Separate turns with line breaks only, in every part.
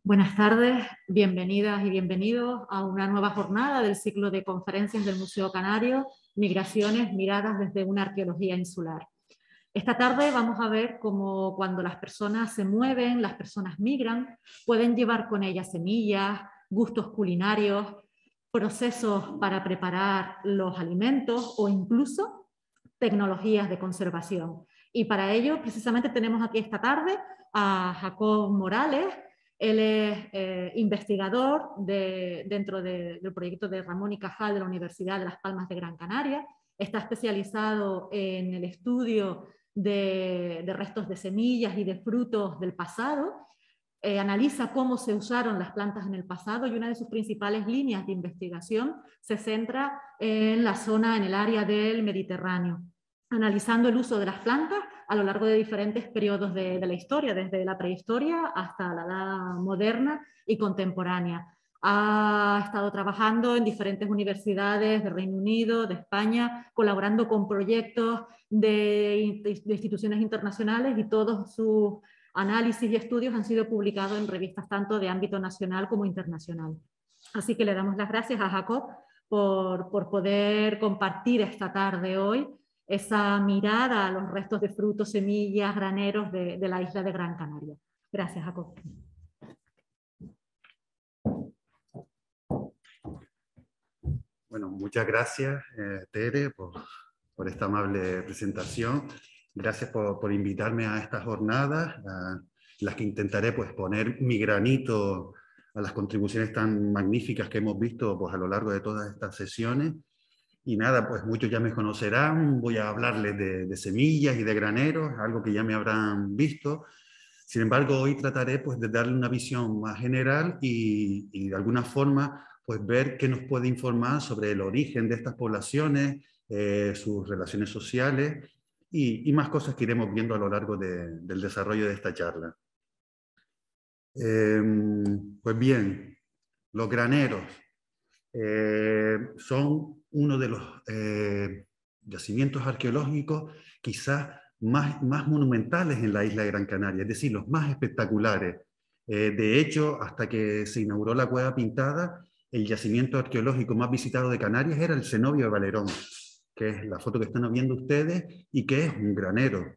Buenas tardes, bienvenidas y bienvenidos a una nueva jornada del ciclo de conferencias del Museo Canario, Migraciones miradas desde una arqueología insular. Esta tarde vamos a ver cómo cuando las personas se mueven, las personas migran, pueden llevar con ellas semillas, gustos culinarios, procesos para preparar los alimentos o incluso tecnologías de conservación. Y para ello, precisamente, tenemos aquí esta tarde a Jacob Morales. Él es investigador dentro del proyecto de Ramón y Cajal de la Universidad de Las Palmas de Gran Canaria. Está especializado en el estudio de restos de semillas y de frutos del pasado. Analiza cómo se usaron las plantas en el pasado y una de sus principales líneas de investigación se centra en la zona, en el área del Mediterráneo, analizando el uso de las plantas a lo largo de diferentes periodos de la historia, desde la prehistoria hasta la edad moderna y contemporánea. Ha estado trabajando en diferentes universidades de Reino Unido, de España, colaborando con proyectos de instituciones internacionales, y todos sus análisis y estudios han sido publicados en revistas tanto de ámbito nacional como internacional. Así que le damos las gracias a Jacob por poder compartir esta tarde hoy esa mirada a los restos de frutos, semillas, graneros de la isla de Gran Canaria. Gracias, Jacob.
Bueno, muchas gracias, Tere, por esta amable presentación. Gracias por invitarme a estas jornadas, las que intentaré pues, poner mi granito a las contribuciones tan magníficas que hemos visto pues, a lo largo de todas estas sesiones. Y nada, pues muchos ya me conocerán, voy a hablarles de semillas y de graneros, algo que ya me habrán visto. Sin embargo, hoy trataré pues, de darle una visión más general y de alguna forma pues, ver qué nos puede informar sobre el origen de estas poblaciones, sus relaciones sociales y más cosas que iremos viendo a lo largo del desarrollo de esta charla. Pues bien, los graneros son uno de los yacimientos arqueológicos quizás más monumentales en la isla de Gran Canaria, es decir, los más espectaculares. De hecho, hasta que se inauguró la Cueva Pintada, el yacimiento arqueológico más visitado de Canarias era el Cenobio de Valerón, que es la foto que están viendo ustedes y que es un granero.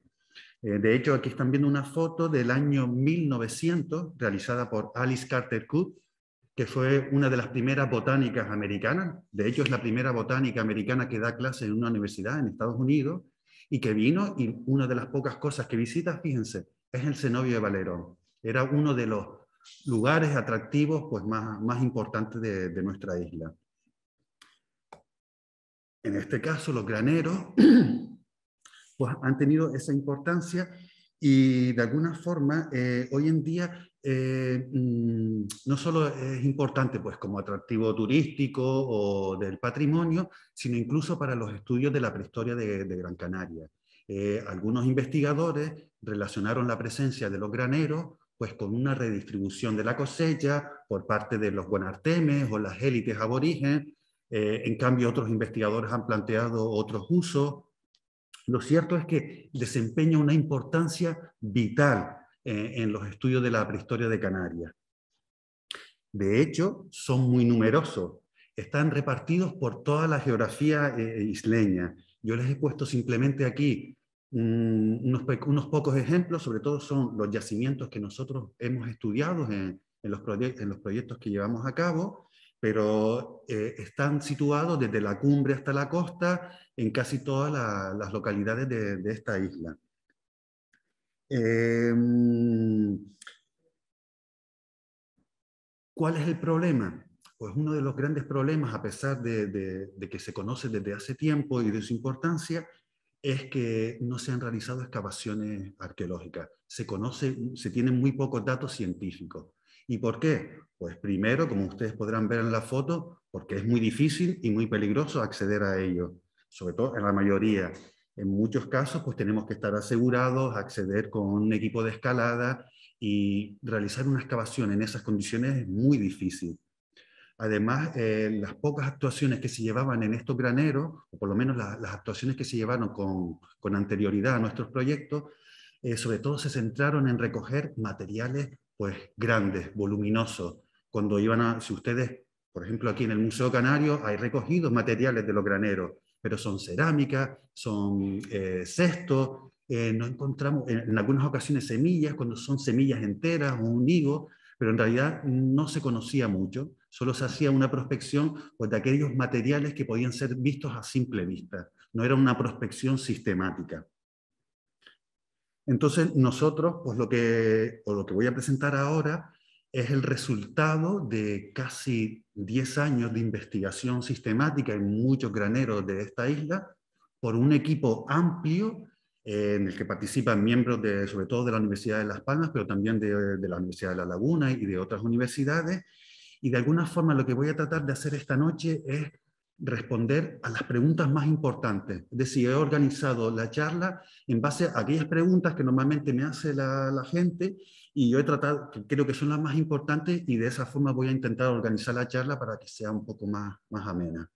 De hecho, aquí están viendo una foto del año 1900, realizada por Alice Carter Cook, que fue una de las primeras botánicas americanas. De hecho, es la primera botánica americana que da clase en una universidad en Estados Unidos, y que vino, y una de las pocas cosas que visita, fíjense, es el Cenobio de Valerón. Era uno de los lugares atractivos pues, más importantes de nuestra isla. En este caso, los graneros pues, han tenido esa importancia y de alguna forma hoy en día no solo es importante pues, como atractivo turístico o del patrimonio, sino incluso para los estudios de la prehistoria de Gran Canaria. Algunos investigadores relacionaron la presencia de los graneros pues, con una redistribución de la cosecha por parte de los guanartemes o las élites aborígenes. En cambio, otros investigadores han planteado otros usos. Lo cierto es que desempeña una importancia vital en los estudios de la prehistoria de Canarias. De hecho, son muy numerosos. Están repartidos por toda la geografía isleña. Yo les he puesto simplemente aquí unos pocos ejemplos, sobre todo son los yacimientos que nosotros hemos estudiado en los proyectos que llevamos a cabo, pero están situados desde la cumbre hasta la costa en casi todas las localidades de esta isla. ¿Cuál es el problema? Pues uno de los grandes problemas, a pesar de que se conoce desde hace tiempo y de su importancia, es que no se han realizado excavaciones arqueológicas. Se tienen muy pocos datos científicos. ¿Y por qué? Pues primero, como ustedes podrán ver en la foto, porque es muy difícil y muy peligroso acceder a ellos, sobre todo en la mayoría. En muchos casos, pues tenemos que estar asegurados, acceder con un equipo de escalada, y realizar una excavación en esas condiciones es muy difícil. Además, las pocas actuaciones que se llevaban en estos graneros, o por lo menos las actuaciones que se llevaron con anterioridad a nuestros proyectos, sobre todo se centraron en recoger materiales pues grandes, voluminosos. Cuando iban a, si ustedes, por ejemplo, aquí en el Museo Canario hay recogidos materiales de los graneros, pero son cerámica, son cestos, no encontramos en algunas ocasiones semillas, cuando son semillas enteras o un higo, pero en realidad no se conocía mucho, solo se hacía una prospección pues, de aquellos materiales que podían ser vistos a simple vista, no era una prospección sistemática. Entonces nosotros, pues lo que voy a presentar ahora es el resultado de casi 10 años de investigación sistemática en muchos graneros de esta isla, por un equipo amplio en el que participan miembros sobre todo de la Universidad de Las Palmas, pero también de la Universidad de La Laguna y de otras universidades. Y de alguna forma lo que voy a tratar de hacer esta noche es responder a las preguntas más importantes. Es decir, he organizado la charla en base a aquellas preguntas que normalmente me hace la gente, y yo he tratado, que creo que son las más importantes, y de esa forma voy a intentar organizar la charla para que sea un poco más amena.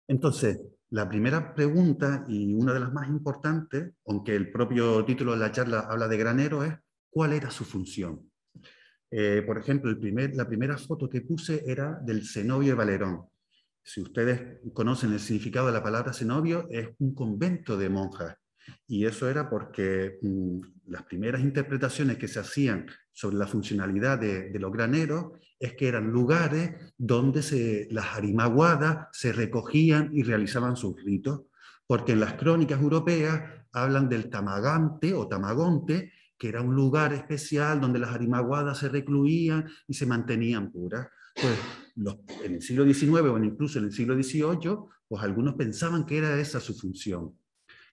Entonces, la primera pregunta, y una de las más importantes, aunque el propio título de la charla habla de granero, es ¿cuál era su función? Por ejemplo, la primera foto que puse era del cenobio de Valerón. Si ustedes conocen el significado de la palabra cenobio, es un convento de monjas. Y eso era porque las primeras interpretaciones que se hacían sobre la funcionalidad de los graneros es que eran lugares donde las arimaguadas se recogían y realizaban sus ritos. Porque en las crónicas europeas hablan del tamagante o tamagonte, que era un lugar especial donde las arimaguadas se recluían y se mantenían puras. Pues en el siglo XIX o incluso en el siglo XVIII, pues algunos pensaban que era esa su función.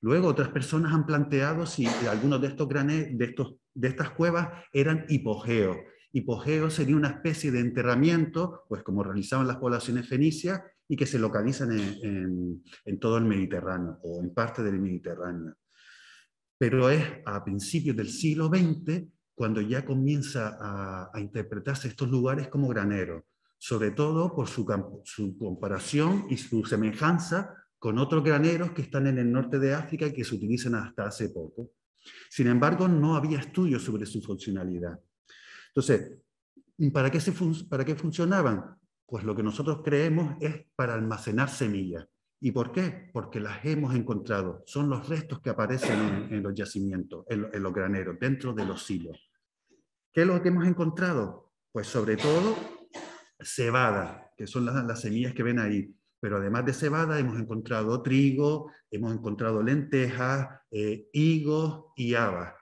Luego otras personas han planteado si algunos de estas cuevas eran hipogeos. Hipogeo sería una especie de enterramiento, pues como realizaban las poblaciones fenicias, y que se localizan en todo el Mediterráneo o en parte del Mediterráneo. Pero es a principios del siglo XX cuando ya comienza a interpretarse estos lugares como graneros, sobre todo por su comparación y su semejanza con otros graneros que están en el norte de África y que se utilizan hasta hace poco. Sin embargo, no había estudios sobre su funcionalidad. Entonces, ¿para qué funcionaban? Pues lo que nosotros creemos es para almacenar semillas. ¿Y por qué? Porque las hemos encontrado. Son los restos que aparecen en los yacimientos, en los graneros, dentro de los silos. ¿Qué es lo que hemos encontrado? Pues sobre todo cebada, que son las semillas que ven ahí. Pero además de cebada hemos encontrado trigo, hemos encontrado lentejas, higos y habas.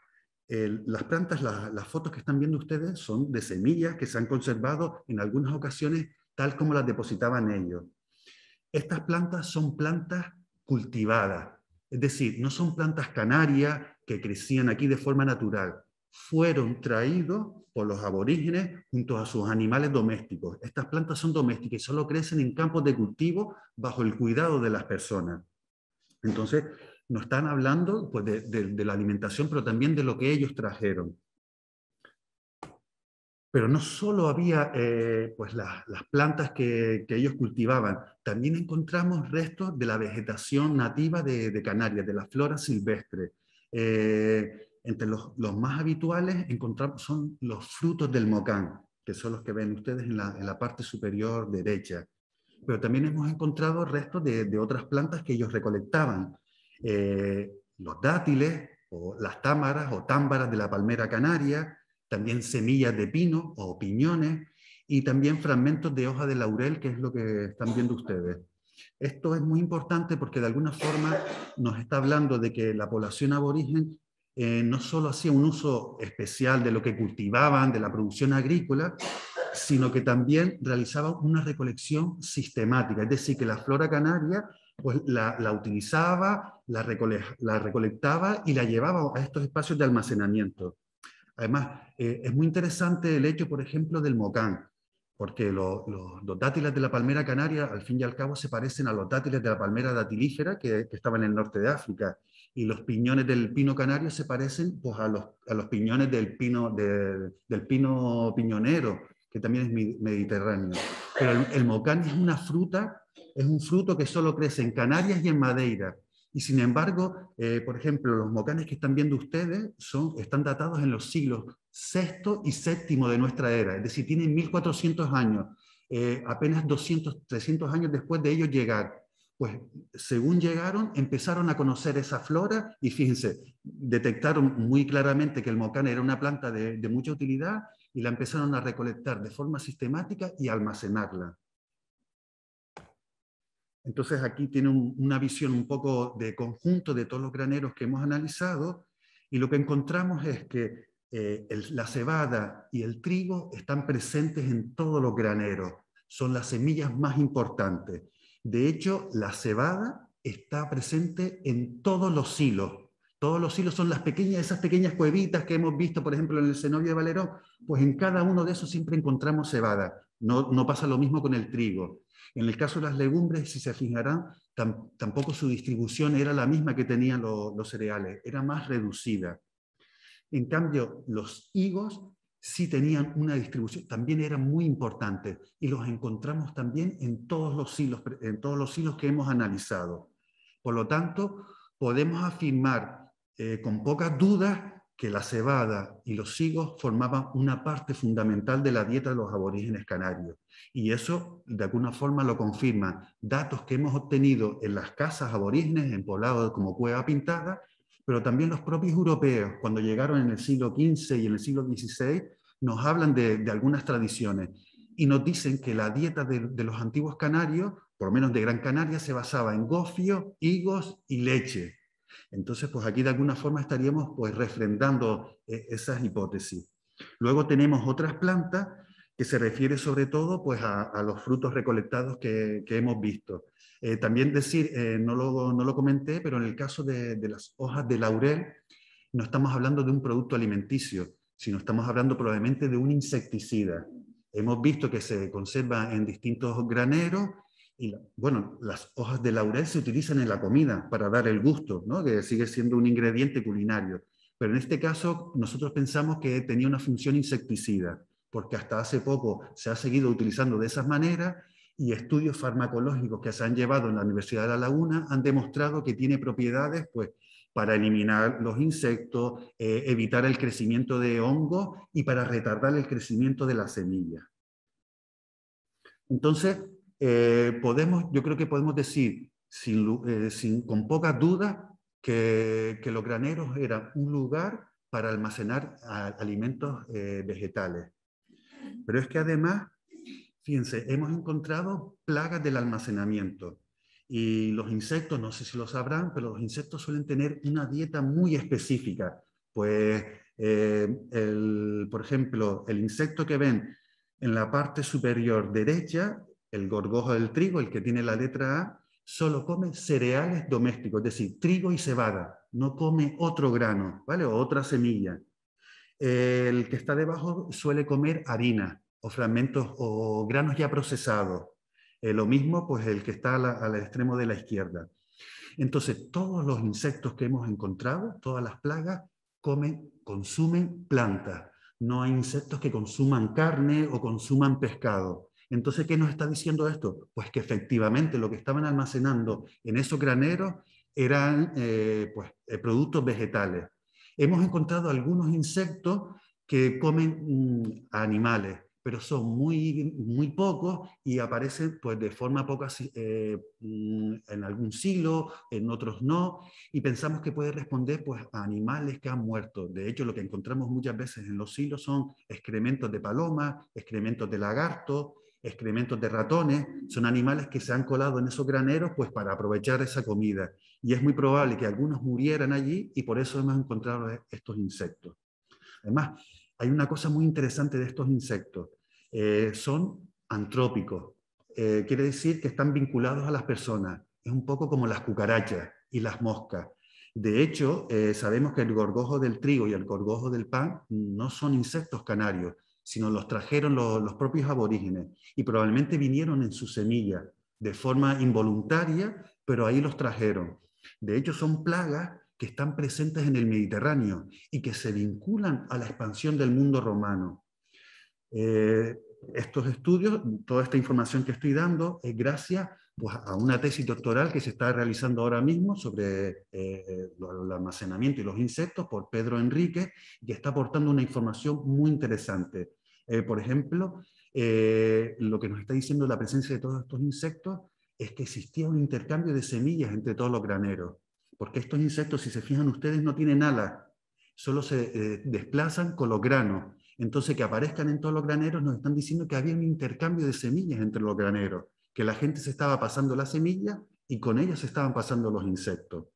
Las plantas, las fotos que están viendo ustedes son de semillas que se han conservado en algunas ocasiones tal como las depositaban ellos. Estas plantas son plantas cultivadas, es decir, no son plantas canarias que crecían aquí de forma natural. Fueron traídos por los aborígenes junto a sus animales domésticos. Estas plantas son domésticas y solo crecen en campos de cultivo bajo el cuidado de las personas. Entonces, nos están hablando pues, de la alimentación, pero también de lo que ellos trajeron. Pero no solo había pues las plantas que ellos cultivaban, también encontramos restos de la vegetación nativa de Canarias, de la flora silvestre. Entre los más habituales encontramos son los frutos del mocán, que son los que ven ustedes en la parte superior derecha. Pero también hemos encontrado restos de otras plantas que ellos recolectaban. Los dátiles, o las támaras o támbaras de la palmera canaria, también semillas de pino o piñones, y también fragmentos de hoja de laurel, que es lo que están viendo ustedes. Esto es muy importante porque de alguna forma nos está hablando de que la población aborigen no solo hacía un uso especial de lo que cultivaban, de la producción agrícola, sino que también realizaban una recolección sistemática, es decir, que la flora canaria pues, la utilizaba, la recolectaba y la llevaba a estos espacios de almacenamiento. Además, es muy interesante el hecho, por ejemplo, del mocán, porque los dátiles de la palmera canaria, al fin y al cabo, se parecen a los dátiles de la palmera datilífera que estaba en el norte de África, y los piñones del pino canario se parecen pues, a los piñones del pino piñonero, que también es mediterráneo. Pero el mocán es una fruta, es un fruto que solo crece en Canarias y en Madeira. Y sin embargo, por ejemplo, los mocanes que están viendo ustedes están datados en los siglos VI y VII de nuestra era, es decir, tienen 1400 años, apenas 200, 300 años después de ellos llegar. Pues según llegaron, empezaron a conocer esa flora y fíjense, detectaron muy claramente que el mocán era una planta de mucha utilidad y la empezaron a recolectar de forma sistemática y almacenarla. Entonces aquí tiene una visión un poco de conjunto de todos los graneros que hemos analizado y lo que encontramos es que la cebada y el trigo están presentes en todos los graneros, son las semillas más importantes. De hecho, la cebada está presente en todos los silos. Todos los silos son esas pequeñas cuevitas que hemos visto, por ejemplo, en el cenobio de Valerón, pues en cada uno de esos siempre encontramos cebada. No pasa lo mismo con el trigo. En el caso de las legumbres, si se fijarán, tampoco su distribución era la misma que tenían los cereales, era más reducida. En cambio, los higos sí tenían una distribución, también eran muy importantes, y los encontramos también en todos los silos que hemos analizado. Por lo tanto, podemos afirmar con pocas dudas que la cebada y los higos formaban una parte fundamental de la dieta de los aborígenes canarios. Y eso, de alguna forma, lo confirman datos que hemos obtenido en las casas aborígenes, en poblados como Cueva Pintada, pero también los propios europeos, cuando llegaron en el siglo XV y en el siglo XVI, nos hablan de algunas tradiciones y nos dicen que la dieta de los antiguos canarios, por lo menos de Gran Canaria, se basaba en gofio, higos y leche. Entonces, pues aquí de alguna forma estaríamos pues refrendando esas hipótesis. Luego tenemos otras plantas que se refiere sobre todo pues a los frutos recolectados que hemos visto. También decir, no lo comenté, pero en el caso de las hojas de laurel, no estamos hablando de un producto alimenticio, sino estamos hablando probablemente de un insecticida. Hemos visto que se conserva en distintos graneros y, bueno, las hojas de laurel se utilizan en la comida para dar el gusto, ¿no? Que sigue siendo un ingrediente culinario. Pero en este caso nosotros pensamos que tenía una función insecticida, porque hasta hace poco se ha seguido utilizando de esa manera y estudios farmacológicos que se han llevado en la Universidad de La Laguna han demostrado que tiene propiedades pues, para eliminar los insectos, evitar el crecimiento de hongos y para retardar el crecimiento de las semillas. Entonces, yo creo que podemos decir con pocas dudas que los graneros eran un lugar para almacenar alimentos vegetales. Pero es que además, fíjense, hemos encontrado plagas del almacenamiento. Y los insectos, no sé si lo sabrán, pero los insectos suelen tener una dieta muy específica. Pues, por ejemplo, el insecto que ven en la parte superior derecha, el gorgojo del trigo, el que tiene la letra A, solo come cereales domésticos, es decir, trigo y cebada. No come otro grano, ¿vale? O otra semilla. El que está debajo suele comer harina o fragmentos o granos ya procesados. Lo mismo, pues el que está al extremo de la izquierda. Entonces, todos los insectos que hemos encontrado, todas las plagas, consumen plantas. No hay insectos que consuman carne o consuman pescado. Entonces, ¿qué nos está diciendo esto? Pues que efectivamente lo que estaban almacenando en esos graneros eran productos vegetales. Hemos encontrado algunos insectos que comen animales, pero son muy pocos y aparecen pues, de forma poca en algún silo, en otros no, y pensamos que puede responder pues, a animales que han muerto. De hecho, lo que encontramos muchas veces en los silos son excrementos de paloma, excrementos de lagarto, excrementos de ratones, son animales que se han colado en esos graneros pues, para aprovechar esa comida. Y es muy probable que algunos murieran allí y por eso hemos encontrado estos insectos. Además, hay una cosa muy interesante de estos insectos. Son antrópicos. Quiere decir que están vinculados a las personas. Es un poco como las cucarachas y las moscas. De hecho, sabemos que el gorgojo del trigo y el gorgojo del pan no son insectos canarios, sino los trajeron los propios aborígenes y probablemente vinieron en su semilla de forma involuntaria, pero ahí los trajeron. De hecho, son plagas que están presentes en el Mediterráneo y que se vinculan a la expansión del mundo romano. estos estudios, toda esta información que estoy dando, es gracias pues, a una tesis doctoral que se está realizando ahora mismo sobre el almacenamiento y los insectos por Pedro Enrique, que está aportando una información muy interesante. Por ejemplo, lo que nos está diciendo la presencia de todos estos insectos es que existía un intercambio de semillas entre todos los graneros, porque estos insectos, si se fijan ustedes, no tienen alas, solo se desplazan con los granos. Entonces, que aparezcan en todos los graneros nos están diciendo que había un intercambio de semillas entre los graneros, que la gente se estaba pasando las semillas y con ellas se estaban pasando los insectos.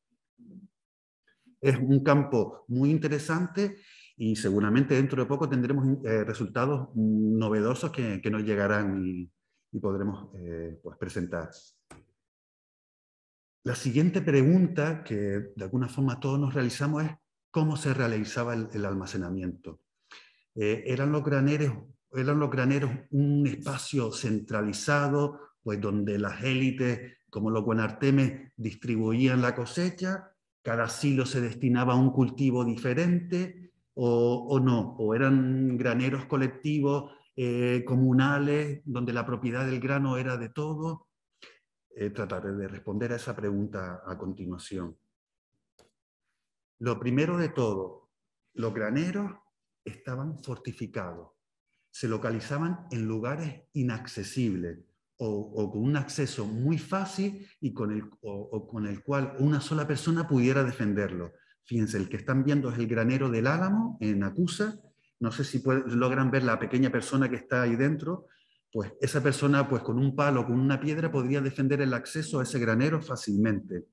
Es un campo muy interesante y seguramente dentro de poco tendremos resultados novedosos que nos llegarán y podremos pues presentar. La siguiente pregunta que de alguna forma todos nos realizamos es ¿cómo se realizaba el almacenamiento? ¿Eran los graneros un espacio centralizado, pues donde las élites, como los guanartemes, distribuían la cosecha? ¿Cada silo se destinaba a un cultivo diferente o no? ¿O eran graneros colectivos, comunales, donde la propiedad del grano era de todos? Trataré de responder a esa pregunta a continuación. Lo primero de todo, los graneros estaban fortificados, se localizaban en lugares inaccesibles o con un acceso muy fácil y con el cual una sola persona pudiera defenderlo. Fíjense, el que están viendo es el granero del Álamo en Acusa. No sé si logran ver la pequeña persona que está ahí dentro. Pues esa persona, pues con un palo, con una piedra, podría defender el acceso a ese granero fácilmente.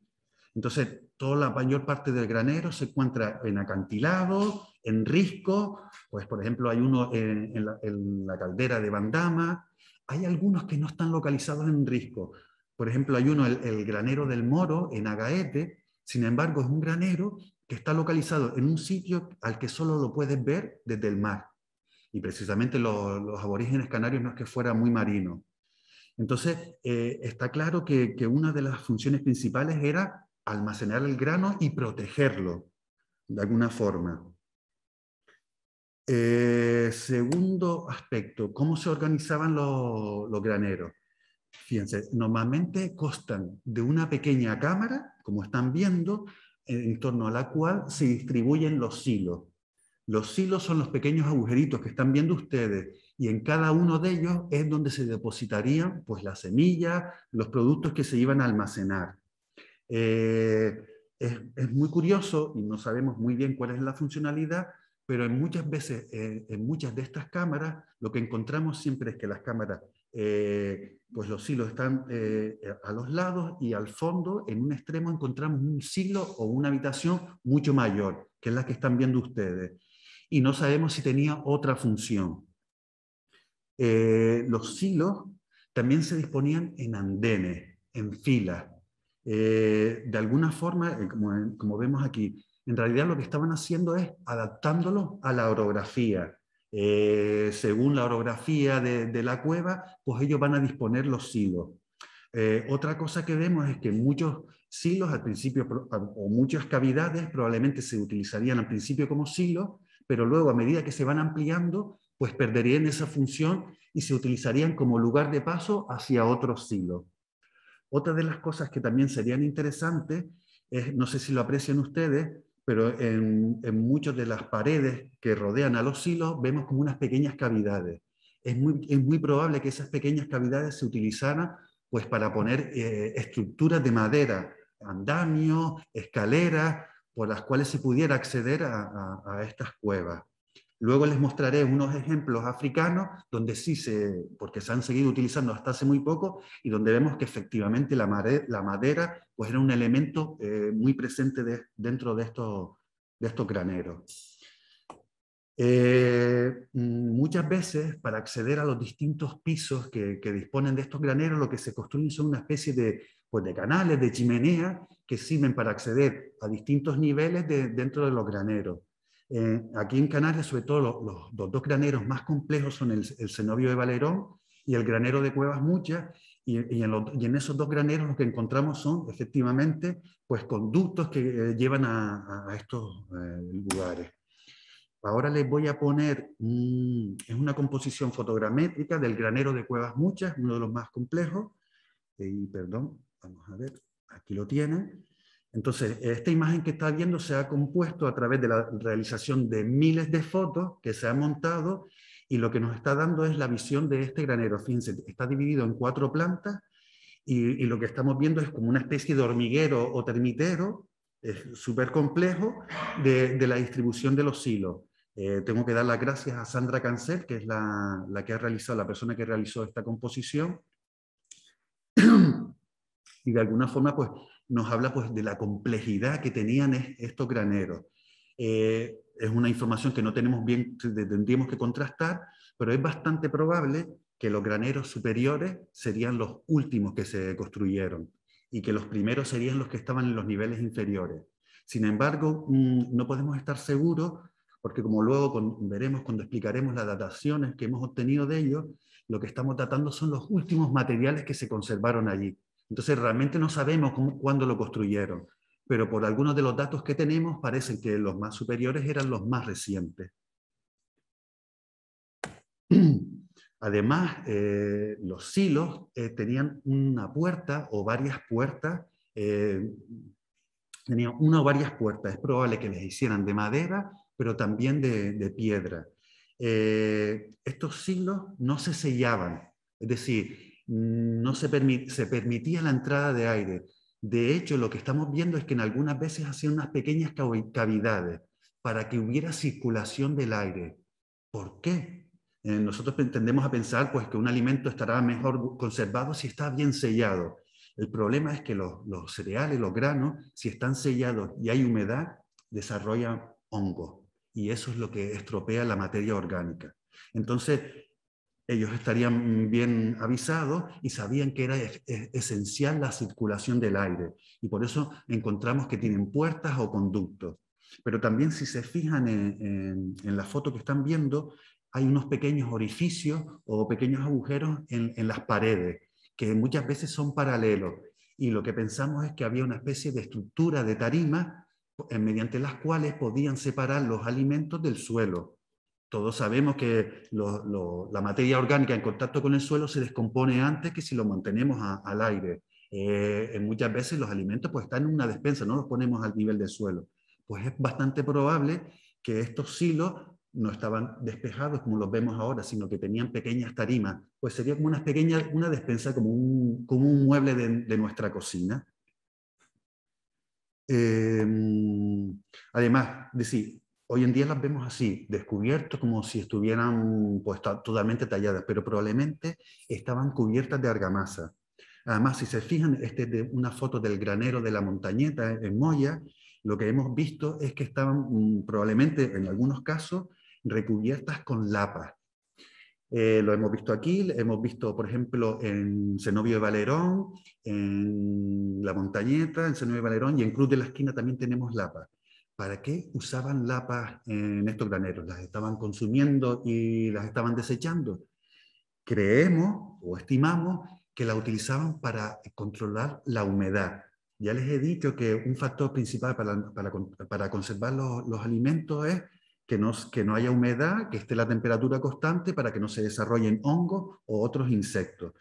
Entonces, toda la mayor parte del granero se encuentra en acantilados, en riscos, pues por ejemplo hay uno en la caldera de Bandama. Hay algunos que no están localizados en risco. Por ejemplo, hay uno, el granero del Moro, en Agaete. Sin embargo, es un granero que está localizado en un sitio al que solo lo puedes ver desde el mar. Y precisamente los aborígenes canarios no es que fuera muy marino. Entonces, está claro que una de las funciones principales era almacenar el grano y protegerlo de alguna forma. Segundo aspecto, ¿cómo se organizaban los graneros? Fíjense, normalmente constan de una pequeña cámara, como están viendo, en torno a la cual se distribuyen los silos. Los silos son los pequeños agujeritos que están viendo ustedes y en cada uno de ellos es donde se depositarían pues, las semillas, los productos que se iban a almacenar. Es muy curioso y no sabemos muy bien cuál es la funcionalidad, pero muchas veces, en muchas de estas cámaras, lo que encontramos siempre es que las cámaras, pues los silos están a los lados y al fondo, en un extremo, encontramos un silo o una habitación mucho mayor, que es la que están viendo ustedes. Y no sabemos si tenía otra función. Los silos también se disponían en andenes, en filas. De alguna forma, como vemos aquí, en realidad lo que estaban haciendo es adaptándolo a la orografía. Según la orografía de la cueva, pues ellos van a disponer los silos. Otra cosa que vemos es que muchos silos al principio, o muchas cavidades probablemente se utilizarían al principio como silos, pero luego a medida que se van ampliando, pues perderían esa función y se utilizarían como lugar de paso hacia otros silos. Otra de las cosas que también serían interesantes, no sé si lo aprecian ustedes, pero en muchas de las paredes que rodean a los silos vemos como unas pequeñas cavidades. Es muy probable que esas pequeñas cavidades se utilizaran pues, para poner estructuras de madera, andamios, escaleras, por las cuales se pudiera acceder a estas cuevas. Luego les mostraré unos ejemplos africanos donde sí porque se han seguido utilizando hasta hace muy poco y donde vemos que efectivamente la madera pues era un elemento muy presente dentro de estos graneros. Muchas veces para acceder a los distintos pisos que disponen de estos graneros lo que se construyen son una especie de canales, de chimeneas que sirven para acceder a distintos niveles dentro de los graneros. Aquí en Canarias, sobre todo, los dos graneros más complejos son el cenobio de Valerón y el granero de Cuevas Muchas, y en esos dos graneros lo que encontramos son, efectivamente, pues, conductos que llevan a estos lugares. Ahora les voy a poner, es una composición fotogramétrica del granero de Cuevas Muchas, uno de los más complejos. Perdón, vamos a ver, aquí lo tienen. Entonces, esta imagen que está viendo se ha compuesto a través de la realización de miles de fotos que se han montado, y lo que nos está dando es la visión de este granero. Fíjense, está dividido en 4 plantas, y lo que estamos viendo es como una especie de hormiguero o termitero, súper complejo, de la distribución de los silos. Tengo que dar las gracias a Sandra Cancel, que es la persona que realizó esta composición, y de alguna forma pues, nos habla pues, de la complejidad que tenían estos graneros. Es una información que no tenemos bien, tendríamos que contrastar, pero es bastante probable que los graneros superiores serían los últimos que se construyeron y que los primeros serían los que estaban en los niveles inferiores. Sin embargo, no podemos estar seguros, porque como luego veremos cuando explicaremos las dataciones que hemos obtenido de ellos, lo que estamos datando son los últimos materiales que se conservaron allí. Entonces realmente no sabemos cuándo lo construyeron, pero por algunos de los datos que tenemos parecen que los más superiores eran los más recientes. Además, los silos tenían una puerta o varias puertas, tenían una o varias puertas. Es probable que les hicieran de madera, pero también de piedra. Estos silos no se sellaban, es decir, no se permitía la entrada de aire. De hecho, lo que estamos viendo es que en algunas veces hacían unas pequeñas cavidades para que hubiera circulación del aire. ¿Por qué? Nosotros tendemos a pensar pues, que un alimento estará mejor conservado si está bien sellado. El problema es que los cereales, los granos, si están sellados y hay humedad, desarrollan hongos. Y eso es lo que estropea la materia orgánica. Entonces, ellos estarían bien avisados y sabían que era esencial la circulación del aire. Y por eso encontramos que tienen puertas o conductos. Pero también si se fijan en la foto que están viendo, hay unos pequeños orificios o pequeños agujeros en las paredes, que muchas veces son paralelos. Y lo que pensamos es que había una especie de estructura de tarima mediante las cuales podían separar los alimentos del suelo. Todos sabemos que la materia orgánica en contacto con el suelo se descompone antes que si lo mantenemos al aire. Muchas veces los alimentos pues, están en una despensa, no los ponemos al nivel del suelo. Pues es bastante probable que estos silos no estaban despejados como los vemos ahora, sino que tenían pequeñas tarimas. Pues sería como una despensa, como un mueble de nuestra cocina. Además, decir, hoy en día las vemos así, descubiertos como si estuvieran pues, totalmente talladas, pero probablemente estaban cubiertas de argamasa. Además, si se fijan, esta es de una foto del granero de la Montañeta en Moya. Lo que hemos visto es que estaban probablemente, en algunos casos, recubiertas con lapas. Lo hemos visto aquí, hemos visto, por ejemplo, en Cenobio de Valerón, en La Montañeta, en Cenobio de Valerón, y en Cruz de la Esquina también tenemos lapas. ¿Para qué usaban lapas en estos graneros? ¿Las estaban consumiendo y las estaban desechando? Creemos o estimamos que la utilizaban para controlar la humedad. Ya les he dicho que un factor principal para conservar los alimentos es que no haya humedad, que esté la temperatura constante para que no se desarrollen hongos o otros insectos.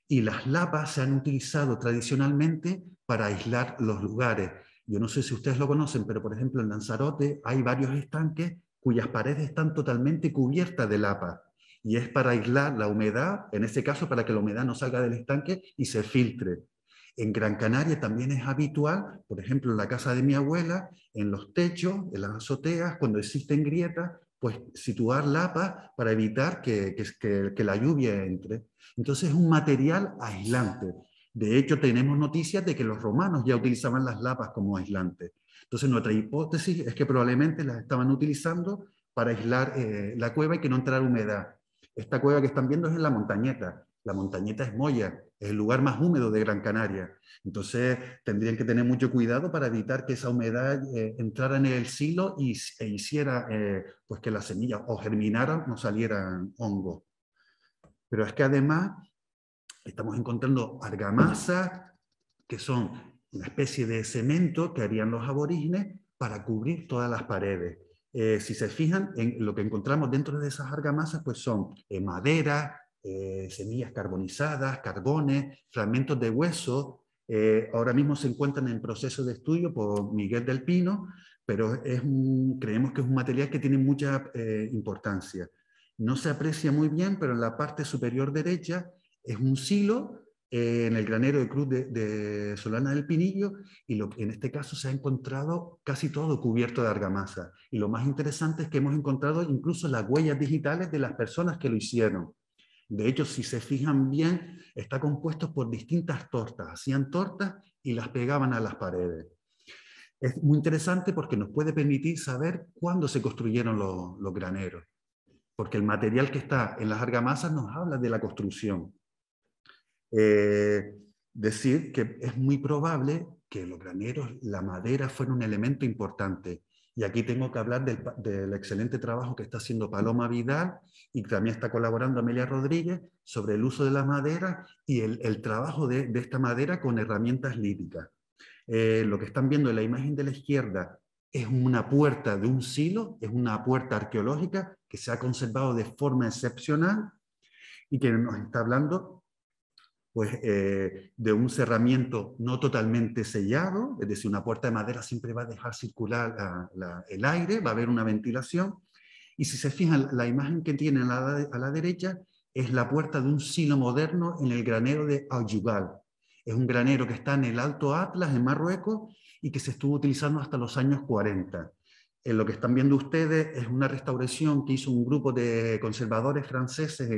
Y las lapas se han utilizado tradicionalmente para aislar los lugares. Yo no sé si ustedes lo conocen, pero por ejemplo en Lanzarote hay varios estanques cuyas paredes están totalmente cubiertas de lapa. Y es para aislar la humedad, en este caso para que la humedad no salga del estanque y se filtre. En Gran Canaria también es habitual, por ejemplo en la casa de mi abuela, en los techos, en las azoteas, cuando existen grietas, pues situar lapas para evitar que la lluvia entre. Entonces es un material aislante. De hecho, tenemos noticias de que los romanos ya utilizaban las lapas como aislantes. Entonces nuestra hipótesis es que probablemente las estaban utilizando para aislar la cueva y que no entrara humedad. Esta cueva que están viendo es en La Montañeta. La Montañeta es Moya, es el lugar más húmedo de Gran Canaria. Entonces tendrían que tener mucho cuidado para evitar que esa humedad entrara en el silo e hiciera pues que las semillas o germinaran o salieran hongos. Pero es que además estamos encontrando argamasa, que son una especie de cemento que harían los aborígenes para cubrir todas las paredes. Si se fijan en lo que encontramos dentro de esas argamasas, pues son madera, semillas carbonizadas, carbones, fragmentos de hueso. Ahora mismo se encuentran en proceso de estudio por Miguel del Pino, pero creemos que es un material que tiene mucha importancia. No se aprecia muy bien, pero en la parte superior derecha es un silo en el granero de Cruz de Solana del Pinillo, y en este caso se ha encontrado casi todo cubierto de argamasa. Y lo más interesante es que hemos encontrado incluso las huellas digitales de las personas que lo hicieron. De hecho, si se fijan bien, está compuesto por distintas tortas. Hacían tortas y las pegaban a las paredes. Es muy interesante porque nos puede permitir saber cuándo se construyeron los graneros, porque el material que está en las argamasas nos habla de la construcción. Decir que es muy probable que los graneros, la madera, fuera un elemento importante. Y aquí tengo que hablar del excelente trabajo que está haciendo Paloma Vidal, y también está colaborando Amelia Rodríguez sobre el uso de la madera y el trabajo de esta madera con herramientas líticas. Lo que están viendo en la imagen de la izquierda es una puerta de un silo, es una puerta arqueológica que se ha conservado de forma excepcional y que nos está hablando pues, de un cerramiento no totalmente sellado, es decir, una puerta de madera siempre va a dejar circular el aire, va a haber una ventilación, y si se fijan, la imagen que tienen a la derecha es la puerta de un silo moderno en el granero de Aouyugal. Es un granero que está en el Alto Atlas, en Marruecos, y que se estuvo utilizando hasta los años 40. Lo que están viendo ustedes es una restauración que hizo un grupo de conservadores franceses,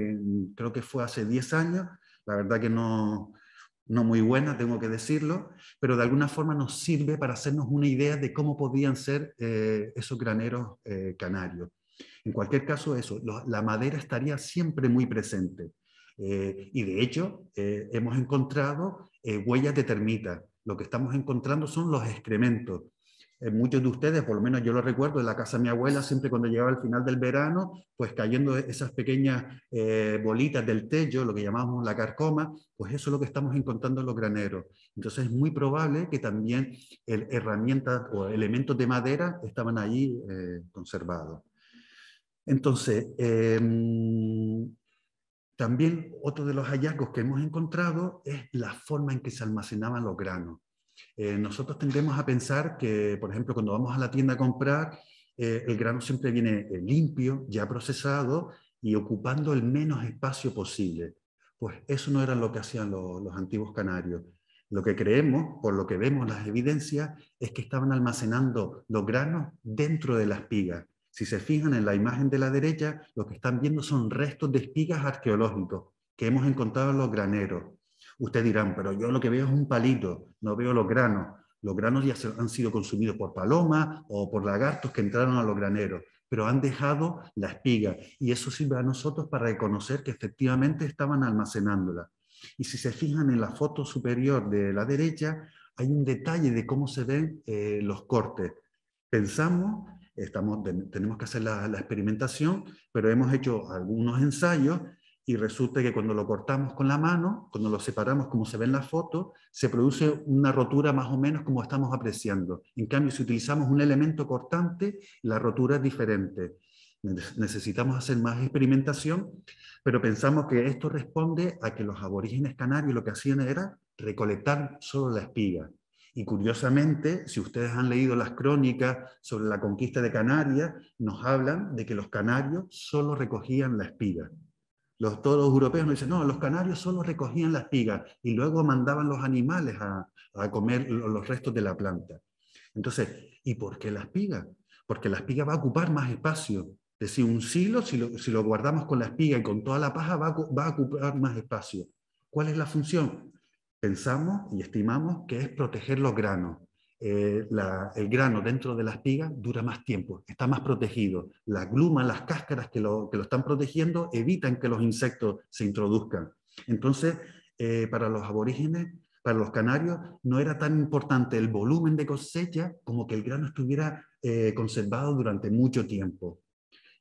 creo que fue hace 10 años, la verdad que no muy buena, tengo que decirlo, pero de alguna forma nos sirve para hacernos una idea de cómo podían ser esos graneros canarios. En cualquier caso, la madera estaría siempre muy presente. Y de hecho, hemos encontrado huellas de termitas. Lo que estamos encontrando son los excrementos. Muchos de ustedes, por lo menos yo lo recuerdo, en la casa de mi abuela, siempre cuando llegaba el final del verano, pues cayendo esas pequeñas bolitas del techo, lo que llamamos la carcoma, pues eso es lo que estamos encontrando en los graneros. Entonces es muy probable que también herramientas o elementos de madera estaban allí conservados. Entonces, también otro de los hallazgos que hemos encontrado es la forma en que se almacenaban los granos. Nosotros tendemos a pensar que, por ejemplo, cuando vamos a la tienda a comprar, el grano siempre viene limpio, ya procesado y ocupando el menos espacio posible. Pues eso no era lo que hacían los antiguos canarios. Lo que creemos, por lo que vemos las evidencias, es que estaban almacenando los granos dentro de las espigas. Si se fijan en la imagen de la derecha, lo que están viendo son restos de espigas arqueológicos que hemos encontrado en los graneros. Ustedes dirán, pero yo lo que veo es un palito, no veo los granos. Los granos ya han sido consumidos por palomas o por lagartos que entraron a los graneros, pero han dejado la espiga, y eso sirve a nosotros para reconocer que efectivamente estaban almacenándola. Y si se fijan en la foto superior de la derecha, hay un detalle de cómo se ven los cortes. Pensamos, tenemos que hacer la experimentación, pero hemos hecho algunos ensayos y resulta que cuando lo cortamos con la mano, cuando lo separamos como se ve en la foto, se produce una rotura más o menos como estamos apreciando. En cambio, si utilizamos un elemento cortante, la rotura es diferente. Necesitamos hacer más experimentación, pero pensamos que esto responde a que los aborígenes canarios lo que hacían era recolectar solo la espiga. Y curiosamente, si ustedes han leído las crónicas sobre la conquista de Canarias, nos hablan de que los canarios solo recogían la espiga. Todos los europeos nos dicen, no, los canarios solo recogían la espiga y luego mandaban los animales a comer los restos de la planta. Entonces, ¿y por qué la espiga? Porque la espiga va a ocupar más espacio. Es decir, un silo, si lo guardamos con la espiga y con toda la paja, va a ocupar más espacio. ¿Cuál es la función? Pensamos y estimamos que es proteger los granos. El grano dentro de la espiga dura más tiempo, está más protegido. Las glumas, las cáscaras que lo están protegiendo evitan que los insectos se introduzcan. Entonces, para los aborígenes, para los canarios, no era tan importante el volumen de cosecha como que el grano estuviera conservado durante mucho tiempo.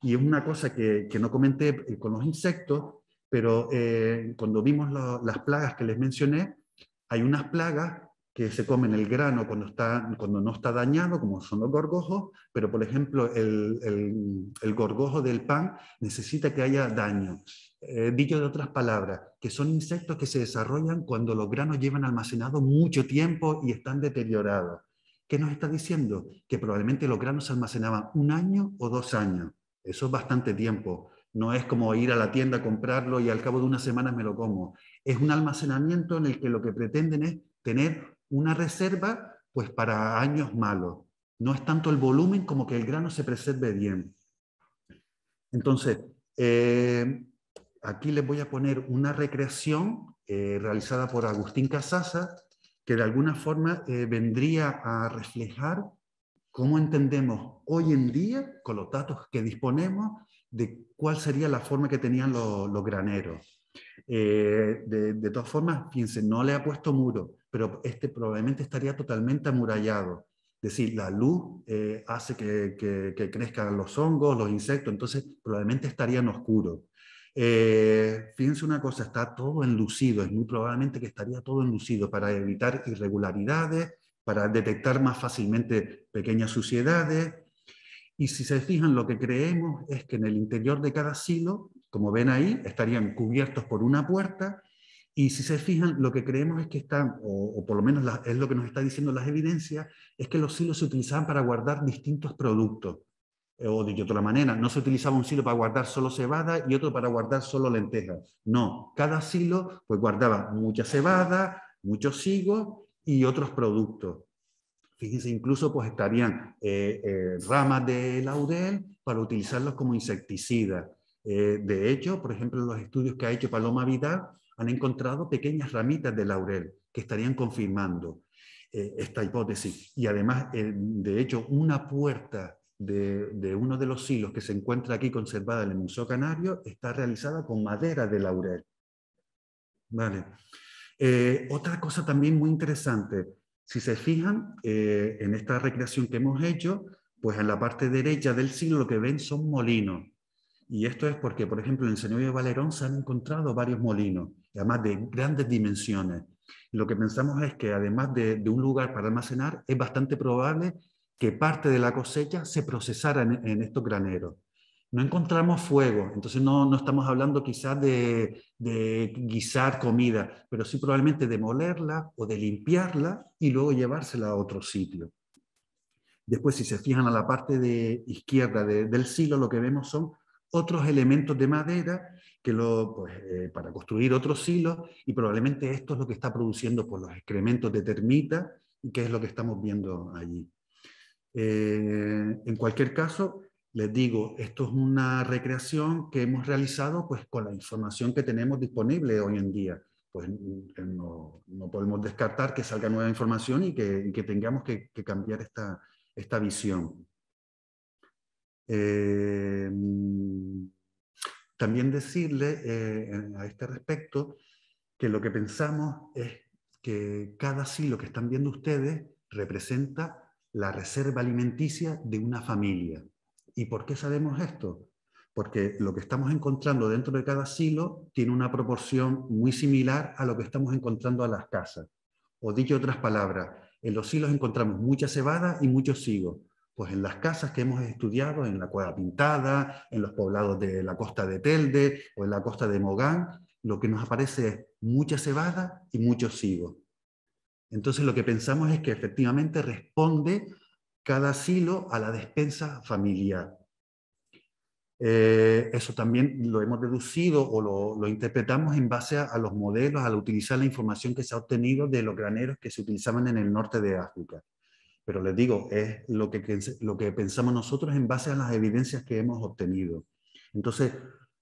Y es una cosa que no comenté con los insectos, pero cuando vimos las plagas que les mencioné, hay unas plagas que se comen el grano cuando no está dañado, como son los gorgojos, pero por ejemplo el gorgojo del pan necesita que haya daño. Dicho de otras palabras, que son insectos que se desarrollan cuando los granos llevan almacenados mucho tiempo y están deteriorados. ¿Qué nos está diciendo? Que probablemente los granos se almacenaban 1 año o 2 años. Eso es bastante tiempo. No es como ir a la tienda a comprarlo y al cabo de unas semanas me lo como. Es un almacenamiento en el que lo que pretenden es tener una reserva pues para años malos. No es tanto el volumen como que el grano se preserve bien. Entonces, aquí les voy a poner una recreación realizada por Agustín Casasa, que de alguna forma vendría a reflejar cómo entendemos hoy en día, con los datos que disponemos, de cuál sería la forma que tenían los graneros. De todas formas, fíjense, no le ha puesto muro, pero este probablemente estaría totalmente amurallado. Es decir, la luz hace que crezcan los hongos, los insectos, entonces probablemente estarían oscuros. Fíjense una cosa, está todo enlucido, es muy probablemente que estaría todo enlucido para evitar irregularidades, para detectar más fácilmente pequeñas suciedades. Y si se fijan, lo que creemos es que en el interior de cada silo, como ven ahí, estarían cubiertos por una puerta, y si se fijan, lo que creemos es que están, o por lo menos es lo que nos está diciendo las evidencias, es que los silos se utilizaban para guardar distintos productos. O de otra manera, no se utilizaba un silo para guardar solo cebada y otro para guardar solo lentejas. No, cada silo pues guardaba mucha cebada, muchos higos y otros productos. Fíjense, incluso pues estarían ramas de laurel para utilizarlos como insecticidas. De hecho, por ejemplo, en los estudios que ha hecho Paloma Vidal, han encontrado pequeñas ramitas de laurel que estarían confirmando esta hipótesis. Y además, de hecho, una puerta de uno de los silos que se encuentra aquí conservada en el Museo Canario está realizada con madera de laurel. Vale. Otra cosa también muy interesante, si se fijan en esta recreación que hemos hecho, pues en la parte derecha del silo lo que ven son molinos. Y esto es porque, por ejemplo, en el Señorío de Valerón se han encontrado varios molinos, además de grandes dimensiones. Lo que pensamos es que además de un lugar para almacenar, es bastante probable que parte de la cosecha se procesara en estos graneros. No encontramos fuego, entonces no estamos hablando quizás de guisar comida, pero sí probablemente de molerla o de limpiarla y luego llevársela a otro sitio. Después, si se fijan a la parte de izquierda del silo, lo que vemos son otros elementos de madera que para construir otros silos, y probablemente esto es lo que está produciendo por los excrementos de termita, y que es lo que estamos viendo allí. En cualquier caso, les digo, esto es una recreación que hemos realizado pues, con la información que tenemos disponible hoy en día. Pues no podemos descartar que salga nueva información y que tengamos que cambiar esta visión. También decirle a este respecto que lo que pensamos es que cada silo que están viendo ustedes representa la reserva alimenticia de una familia. ¿Y por qué sabemos esto? Porque lo que estamos encontrando dentro de cada silo tiene una proporción muy similar a lo que estamos encontrando a las casas. O dicho otras palabras, en los silos encontramos mucha cebada y muchos higos. Pues en las casas que hemos estudiado, en la Cueva Pintada, en los poblados de la costa de Telde o en la costa de Mogán, lo que nos aparece es mucha cebada y muchos higos. Entonces lo que pensamos es que efectivamente responde cada silo a la despensa familiar. Eso también lo hemos deducido o lo interpretamos en base a los modelos, al utilizar la información que se ha obtenido de los graneros que se utilizaban en el norte de África. Pero les digo, es lo que pensamos nosotros en base a las evidencias que hemos obtenido. Entonces,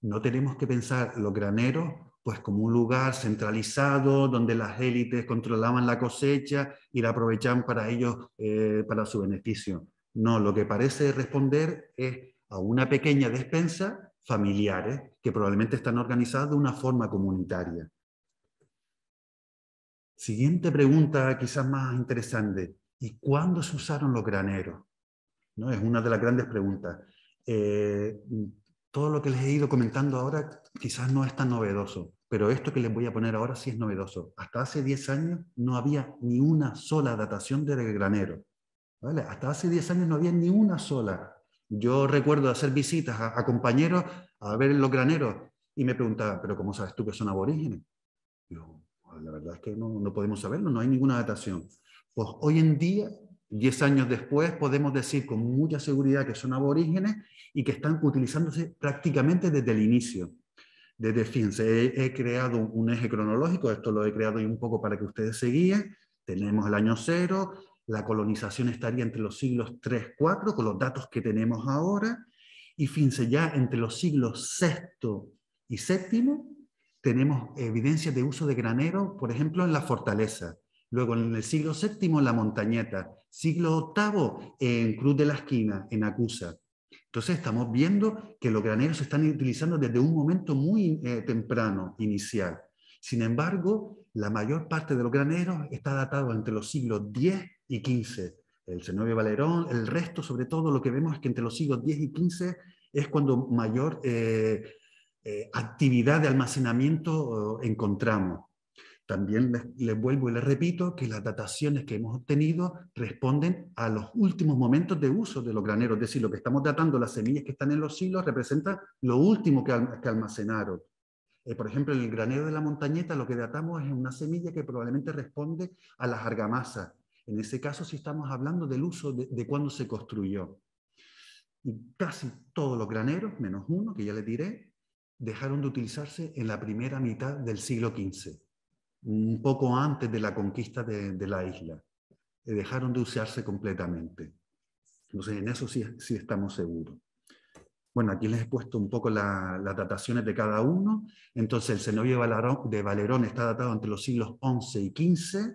no tenemos que pensar los graneros pues, como un lugar centralizado donde las élites controlaban la cosecha y la aprovechaban para ellos, para su beneficio. No, lo que parece responder es a una pequeña despensa familiares que probablemente están organizadas de una forma comunitaria. Siguiente pregunta, quizás más interesante. ¿Y cuándo se usaron los graneros? ¿No? Es una de las grandes preguntas. Todo lo que les he ido comentando ahora quizás no es tan novedoso, Pero esto que les voy a poner ahora sí es novedoso. Hasta hace 10 años no había ni una sola datación del granero. ¿Vale? Hasta hace 10 años no había ni una sola. Yo recuerdo hacer visitas a compañeros a ver los graneros y me preguntaban, ¿pero cómo sabes tú que son aborígenes? Yo, la verdad es que no podemos saberlo, no hay ninguna datación. Pues hoy en día, 10 años después, podemos decir con mucha seguridad que son aborígenes y que están utilizándose prácticamente desde el inicio. Desde, fíjense, he creado un eje cronológico, esto lo he creado un poco para que ustedes se guíen. Tenemos el año 0, la colonización estaría entre los siglos 3, 4, con los datos que tenemos ahora, y fíjense, ya entre los siglos VI y VII tenemos evidencias de uso de granero, por ejemplo, en la fortaleza. Luego en el siglo VII en la Montañeta, siglo VIII en Cruz de la Esquina, en Acusa. Entonces estamos viendo que los graneros se están utilizando desde un momento muy temprano, inicial. Sin embargo, la mayor parte de los graneros está datado entre los siglos X y XV. El cenobio Valerón, el resto, sobre todo, lo que vemos es que entre los siglos X y XV es cuando mayor actividad de almacenamiento encontramos. También les vuelvo y les repito que las dataciones que hemos obtenido responden a los últimos momentos de uso de los graneros, es decir, lo que estamos datando, las semillas que están en los silos, representa lo último que almacenaron. Por ejemplo, en el granero de la Montañeta lo que datamos es una semilla que probablemente responde a las argamasas. En ese caso sí estamos hablando del uso de cuándo se construyó. Y casi todos los graneros, menos uno, que ya les diré, dejaron de utilizarse en la primera mitad del siglo XV. Un poco antes de la conquista de la isla. Dejaron de usarse completamente. Entonces, en eso sí estamos seguros. Bueno, aquí les he puesto un poco las dataciones de cada uno. Entonces, el cenobio de Valerón está datado entre los siglos XI y XV.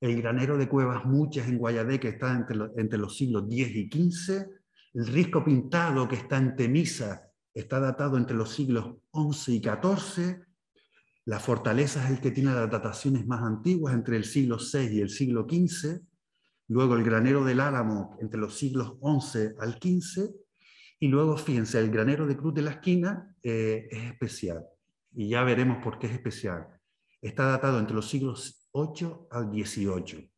El granero de Cuevas Muchas en Guayadeque está entre los siglos X y XV. El risco pintado que está en Temisa está datado entre los siglos XI y XIV. La fortaleza es el que tiene las dataciones más antiguas, entre el siglo VI y el siglo XV. Luego el granero del Álamo, entre los siglos XI al XV. Y luego, fíjense, el granero de Cruz de la Esquina es especial. Y ya veremos por qué es especial. Está datado entre los siglos VIII al XVIII.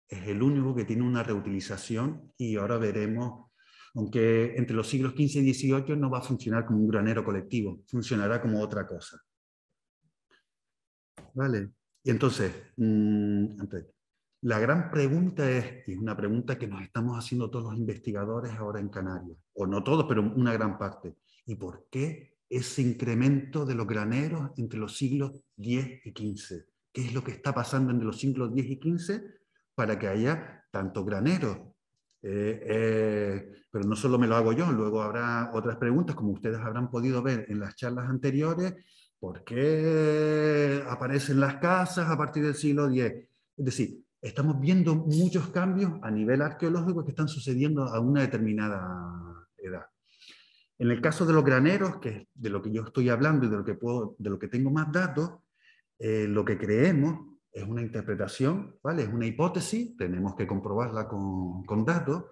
Es el único que tiene una reutilización y ahora veremos, aunque entre los siglos XV y XVIII no va a funcionar como un granero colectivo, funcionará como otra cosa. ¿Vale? Y entonces, la gran pregunta es, y es una pregunta que nos estamos haciendo todos los investigadores ahora en Canarias, o no todos, pero una gran parte, ¿y por qué ese incremento de los graneros entre los siglos X y XV? ¿Qué es lo que está pasando entre los siglos X y XV para que haya tantos graneros? Pero no solo me lo hago yo, luego habrá otras preguntas, como ustedes habrán podido ver en las charlas anteriores. ¿Por qué aparecen las casas a partir del siglo X? Es decir, estamos viendo muchos cambios a nivel arqueológico que están sucediendo a una determinada edad. En el caso de los graneros, que es de lo que yo estoy hablando y de lo que tengo más datos, lo que creemos es una interpretación, ¿vale? Es una hipótesis, tenemos que comprobarla con datos,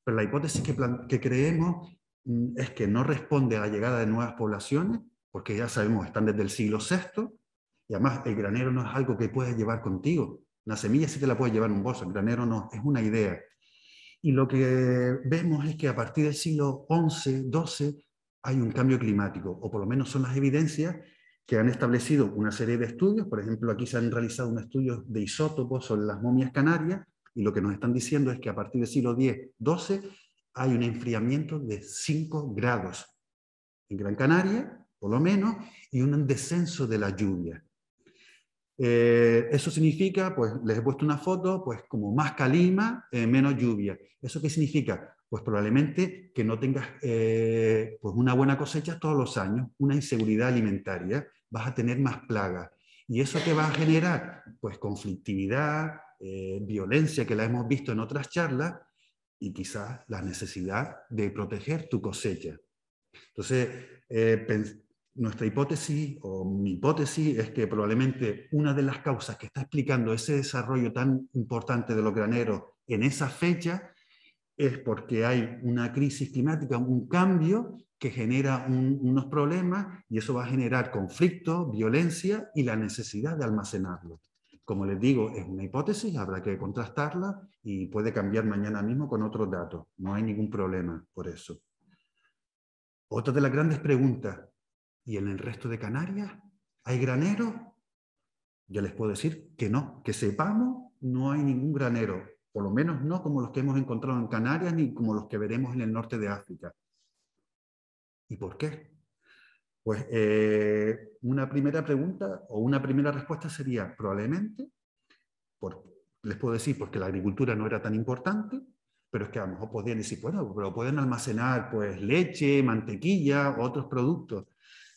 pero la hipótesis que creemos es que no responde a la llegada de nuevas poblaciones, porque ya sabemos, están desde el siglo VI, y además el granero no es algo que puedes llevar contigo. Una semilla sí te la puedes llevar en un bolso, el granero no, es una idea. Y lo que vemos es que a partir del siglo XI, XII, hay un cambio climático, o por lo menos son las evidencias que han establecido una serie de estudios. Por ejemplo, aquí se han realizado un estudio de isótopos sobre las momias canarias, y lo que nos están diciendo es que a partir del siglo X, XII, hay un enfriamiento de 5 grados en Gran Canaria, por lo menos, y un descenso de la lluvia. Eso significa, pues les he puesto una foto, pues como más calima, menos lluvia. ¿Eso qué significa? Pues probablemente que no tengas pues una buena cosecha todos los años, una inseguridad alimentaria, vas a tener más plagas. ¿Y eso qué va a generar? Pues conflictividad, violencia, que la hemos visto en otras charlas, y quizás la necesidad de proteger tu cosecha. Entonces, nuestra hipótesis, o mi hipótesis, es que probablemente una de las causas que está explicando ese desarrollo tan importante de los graneros en esa fecha es porque hay una crisis climática, un cambio que genera unos problemas y eso va a generar conflicto, violencia y la necesidad de almacenarlo. Como les digo, es una hipótesis, habrá que contrastarla y puede cambiar mañana mismo con otros datos. No hay ningún problema por eso. Otra de las grandes preguntas, ¿y en el resto de Canarias hay graneros? Yo les puedo decir que no, que sepamos, no hay ningún granero, por lo menos no como los que hemos encontrado en Canarias ni como los que veremos en el norte de África. ¿Y por qué? Pues una primera pregunta o una primera respuesta sería probablemente, les puedo decir porque la agricultura no era tan importante, pero es que a lo mejor podrían decir, bueno, pero pueden almacenar pues leche, mantequilla, otros productos.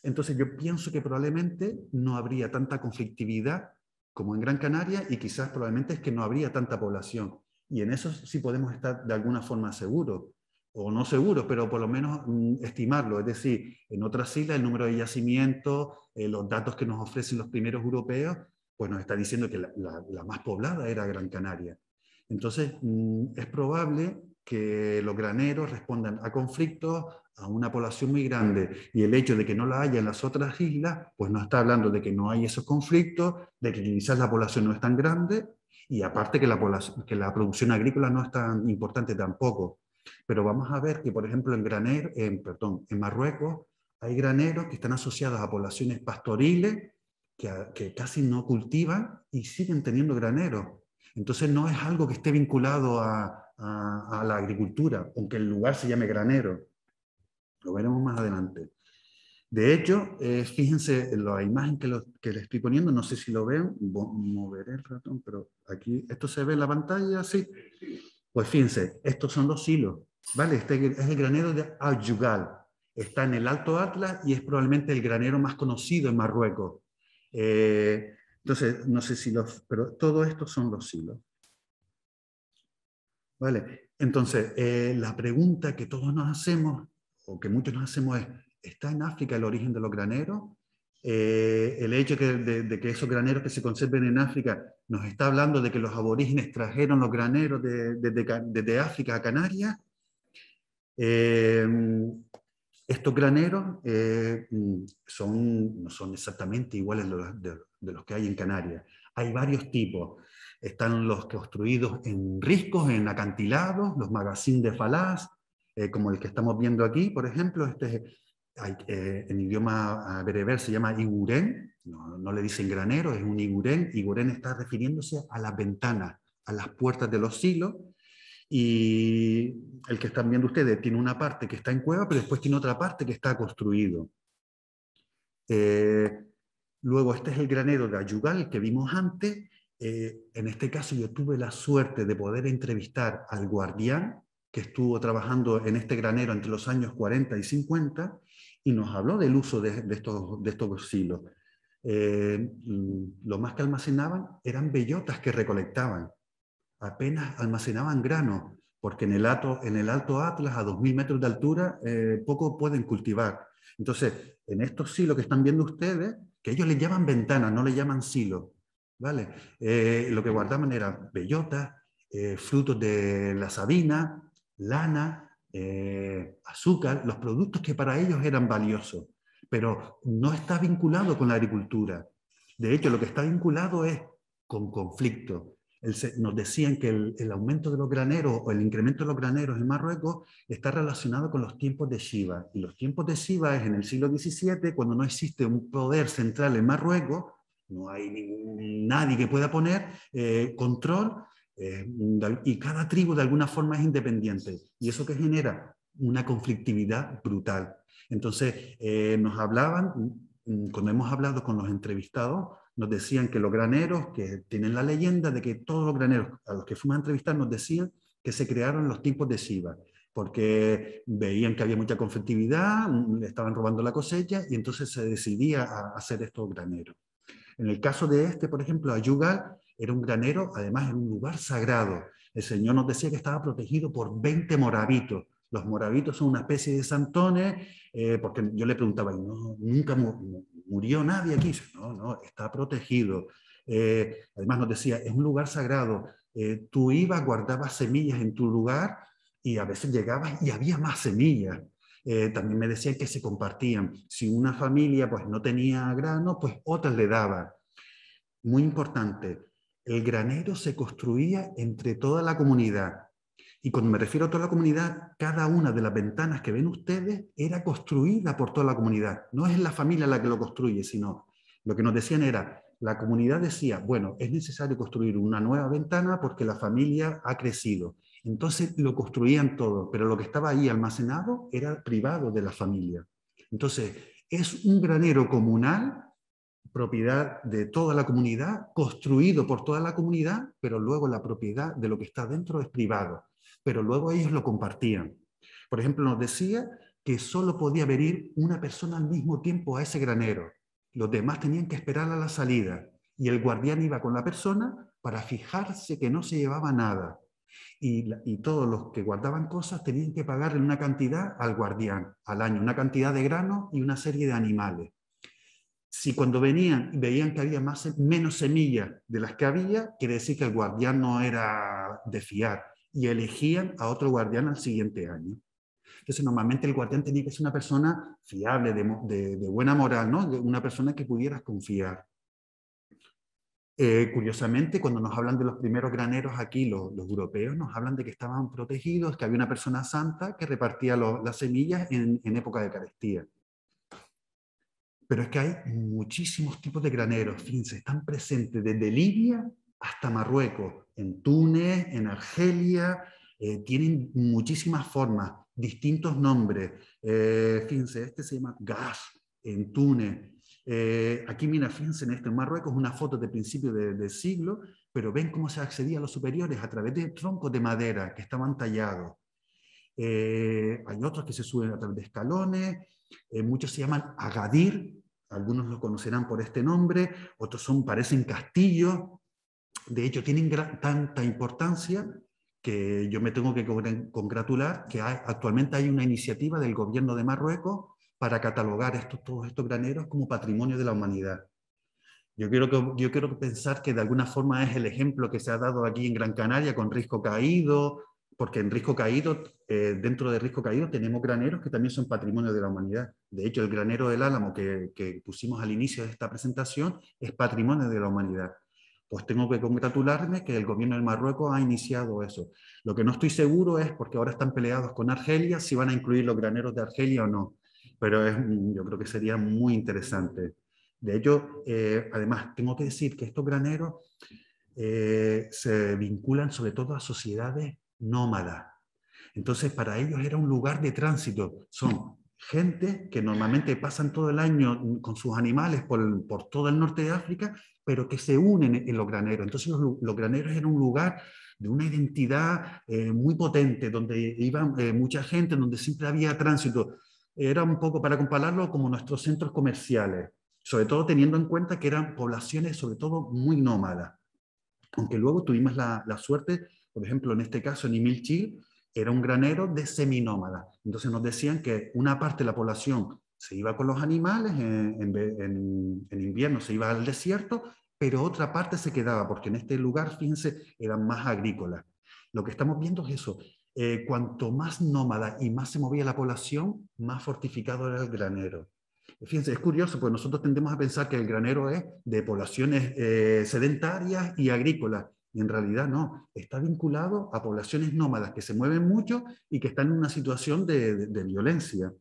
Entonces yo pienso que probablemente no habría tanta conflictividad como en Gran Canaria y quizás probablemente es que no habría tanta población. Y en eso sí podemos estar de alguna forma seguros, o no seguros, pero por lo menos estimarlo. Es decir, en otras islas el número de yacimientos, los datos que nos ofrecen los primeros europeos, pues nos está diciendo que la más poblada era Gran Canaria. Entonces, es probable que los graneros respondan a conflictos, a una población muy grande, y el hecho de que no la haya en las otras islas, pues nos está hablando de que no hay esos conflictos, de que quizás la población no es tan grande, y aparte que la producción agrícola no es tan importante tampoco. Pero vamos a ver que, por ejemplo, en Marruecos hay graneros que están asociados a poblaciones pastoriles que casi no cultivan y siguen teniendo graneros. Entonces no es algo que esté vinculado a la agricultura, aunque el lugar se llame granero. Lo veremos más adelante. De hecho, fíjense en la imagen que les estoy poniendo, no sé si lo ven, moveré el ratón, pero aquí, ¿esto se ve en la pantalla? Sí. Pues fíjense, estos son los silos, ¿vale? Este es el granero de Ayyugal. Está en el Alto Atlas y es probablemente el granero más conocido en Marruecos. Entonces, no sé si pero todo esto son los silos. ¿Vale? Entonces, la pregunta que todos nos hacemos, o que muchos nos hacemos es, ¿está en África el origen de los graneros? El hecho de que esos graneros que se conserven en África nos está hablando de que los aborígenes trajeron los graneros desde África a Canarias. Estos graneros no son exactamente iguales de los que hay en Canarias. Hay varios tipos. Están los construidos en riscos, en acantilados, los magazines de falaz, como el que estamos viendo aquí, por ejemplo. En idioma bereber se llama igurén, no le dicen granero, es un igurén. Igurén está refiriéndose a las ventanas, a las puertas de los silos. Y el que están viendo ustedes tiene una parte que está en cueva, pero después tiene otra parte que está construido. Luego este es el granero de Ayyugal que vimos antes. En este caso yo tuve la suerte de poder entrevistar al guardián que estuvo trabajando en este granero entre los años 40 y 50 y nos habló del uso de estos silos. Lo más que almacenaban eran bellotas que recolectaban. Apenas almacenaban grano, porque en el Alto Atlas, a 2000 metros de altura, poco pueden cultivar. Entonces, en estos silos que están viendo ustedes, que ellos le llaman ventanas, no le llaman silos, ¿vale? Lo que guardaban eran bellotas, frutos de la sabina, lana, azúcar, los productos que para ellos eran valiosos, pero no está vinculado con la agricultura. De hecho, lo que está vinculado es con conflicto. Nos decían que el aumento de los graneros o el incremento de los graneros en Marruecos está relacionado con los tiempos de Shiva. Y los tiempos de Shiva es en el siglo XVII, cuando no existe un poder central en Marruecos, no hay nadie que pueda poner control, y cada tribu de alguna forma es independiente. Y eso que genera una conflictividad brutal. Entonces, nos hablaban, cuando hemos hablado con los entrevistados, nos decían que los graneros, que tienen la leyenda de que todos los graneros a los que fuimos a entrevistar nos decían que se crearon en los tiempos de Shiva, porque veían que había mucha conflictividad, le estaban robando la cosecha y entonces se decidía a hacer estos graneros. En el caso de este, por ejemplo, Ayyugal era un granero, además era un lugar sagrado. El Señor nos decía que estaba protegido por 20 moravitos. Los moravitos son una especie de santones, porque yo le preguntaba, no, nunca murió nadie aquí. No, está protegido. Además nos decía, es un lugar sagrado. Tú ibas, guardabas semillas en tu lugar y a veces llegabas y había más semillas. También me decían que se compartían. Si una familia pues, no tenía grano, pues otras le daban. Muy importante, el granero se construía entre toda la comunidad. Y cuando me refiero a toda la comunidad, cada una de las ventanas que ven ustedes era construida por toda la comunidad. No es la familia la que lo construye, sino lo que nos decían era, la comunidad decía, bueno, es necesario construir una nueva ventana porque la familia ha crecido. Entonces lo construían todo, pero lo que estaba ahí almacenado era privado de la familia. Entonces, es un granero comunal, propiedad de toda la comunidad, construido por toda la comunidad, pero luego la propiedad de lo que está dentro es privado. Pero luego ellos lo compartían. Por ejemplo, nos decía que solo podía venir una persona al mismo tiempo a ese granero. Los demás tenían que esperar a la salida y el guardián iba con la persona para fijarse que no se llevaba nada. Y todos los que guardaban cosas tenían que pagarle una cantidad al guardián al año, una cantidad de grano y una serie de animales. Si cuando venían veían que había menos semillas de las que había, quiere decir que el guardián no era de fiar y elegían a otro guardián al siguiente año. Entonces, normalmente el guardián tenía que ser una persona fiable, de buena moral, ¿no? Una persona que pudieras confiar. Curiosamente, cuando nos hablan de los primeros graneros aquí, los europeos nos hablan de que estaban protegidos, que había una persona santa que repartía las semillas en época de carestía. Pero es que hay muchísimos tipos de graneros, fíjense, están presentes desde Libia hasta Marruecos, en Túnez, en Argelia, tienen muchísimas formas, distintos nombres. Fíjense, este se llama gas, en Túnez. Aquí mira, fíjense en este, en Marruecos, una foto de principio del siglo, pero ven cómo se accedía a los superiores a través de troncos de madera que estaban tallados. Hay otros que se suben a través de escalones, muchos se llaman agadir, algunos lo conocerán por este nombre, otros parecen castillos, de hecho tienen tanta importancia que yo me tengo que congratular que actualmente hay una iniciativa del gobierno de Marruecos para catalogar todos estos graneros como patrimonio de la humanidad. Yo quiero pensar que de alguna forma es el ejemplo que se ha dado aquí en Gran Canaria con Risco Caído, porque en Risco Caído, dentro de Risco Caído tenemos graneros que también son patrimonio de la humanidad. De hecho, el granero del Álamo que pusimos al inicio de esta presentación es patrimonio de la humanidad. Pues tengo que congratularme que el gobierno de Marruecos ha iniciado eso. Lo que no estoy seguro es, porque ahora están peleados con Argelia, si van a incluir los graneros de Argelia o no. Pero yo creo que sería muy interesante. De hecho, además, tengo que decir que estos graneros se vinculan sobre todo a sociedades nómadas. Entonces, para ellos era un lugar de tránsito. Son gente que normalmente pasan todo el año con sus animales por todo el norte de África, pero que se unen en los graneros. Entonces, los graneros eran un lugar de una identidad muy potente, donde iba mucha gente, donde siempre había tránsito. Era un poco, para compararlo, como nuestros centros comerciales, sobre todo teniendo en cuenta que eran poblaciones, sobre todo, muy nómadas. Aunque luego tuvimos la suerte, por ejemplo, en este caso en Imilchil, era un granero de seminómadas. Entonces nos decían que una parte de la población se iba con los animales, en invierno se iba al desierto, pero otra parte se quedaba, porque en este lugar, fíjense, eran más agrícolas. Lo que estamos viendo es eso. Cuanto más nómada y más se movía la población, más fortificado era el granero. Fíjense, es curioso, porque nosotros tendemos a pensar que el granero es de poblaciones sedentarias y agrícolas, y en realidad no, está vinculado a poblaciones nómadas que se mueven mucho y que están en una situación de violencia.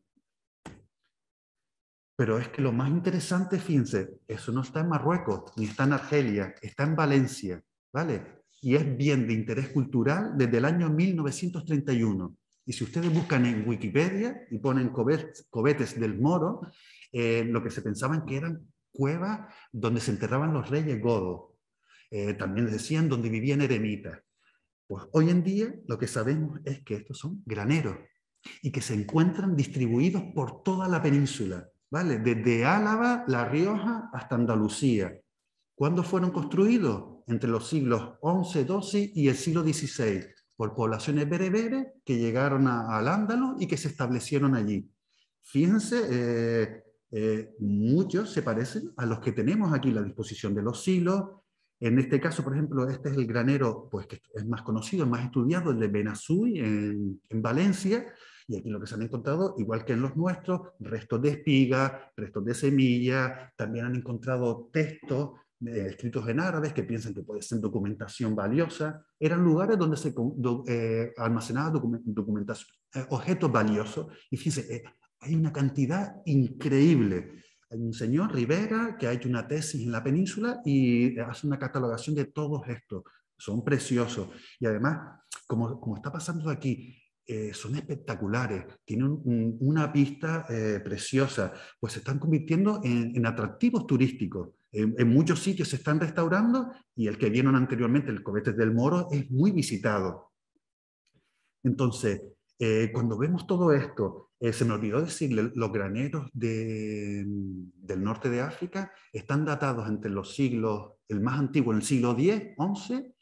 Pero es que lo más interesante, fíjense, eso no está en Marruecos, ni está en Argelia, está en Valencia, ¿vale? Y es bien de interés cultural desde el año 1931. Y si ustedes buscan en Wikipedia y ponen Cobetes del Moro, lo que se pensaban que eran cuevas donde se enterraban los reyes godos. También decían donde vivían eremitas. Pues hoy en día lo que sabemos es que estos son graneros y que se encuentran distribuidos por toda la península, ¿vale? Desde Álava, La Rioja hasta Andalucía. ¿Cuándo fueron construidos? Entre los siglos XI, XII y el siglo XVI, por poblaciones bereberes que llegaron al Ándalo y que se establecieron allí. Fíjense, muchos se parecen a los que tenemos aquí, la disposición de los silos. En este caso, por ejemplo, este es el granero pues, que es más conocido, más estudiado, el de Benazui, en Valencia, Y aquí lo que se han encontrado, igual que en los nuestros, restos de espiga, restos de semilla, también han encontrado textos escritos en árabes que piensan que puede ser documentación valiosa. Eran lugares donde se almacenaban documentación, objetos valiosos. Y fíjense, hay una cantidad increíble. Hay un señor, Rivera, que ha hecho una tesis en la península y hace una catalogación de todos estos. Son preciosos. Y además, como está pasando aquí, son espectaculares, tienen una pista preciosa, pues se están convirtiendo en atractivos turísticos. En muchos sitios se están restaurando y el que vieron anteriormente, el Cobetes del Moro, es muy visitado. Entonces, cuando vemos todo esto, se me olvidó decirle, los graneros del norte de África están datados entre los siglos, el más antiguo en el siglo X, XI,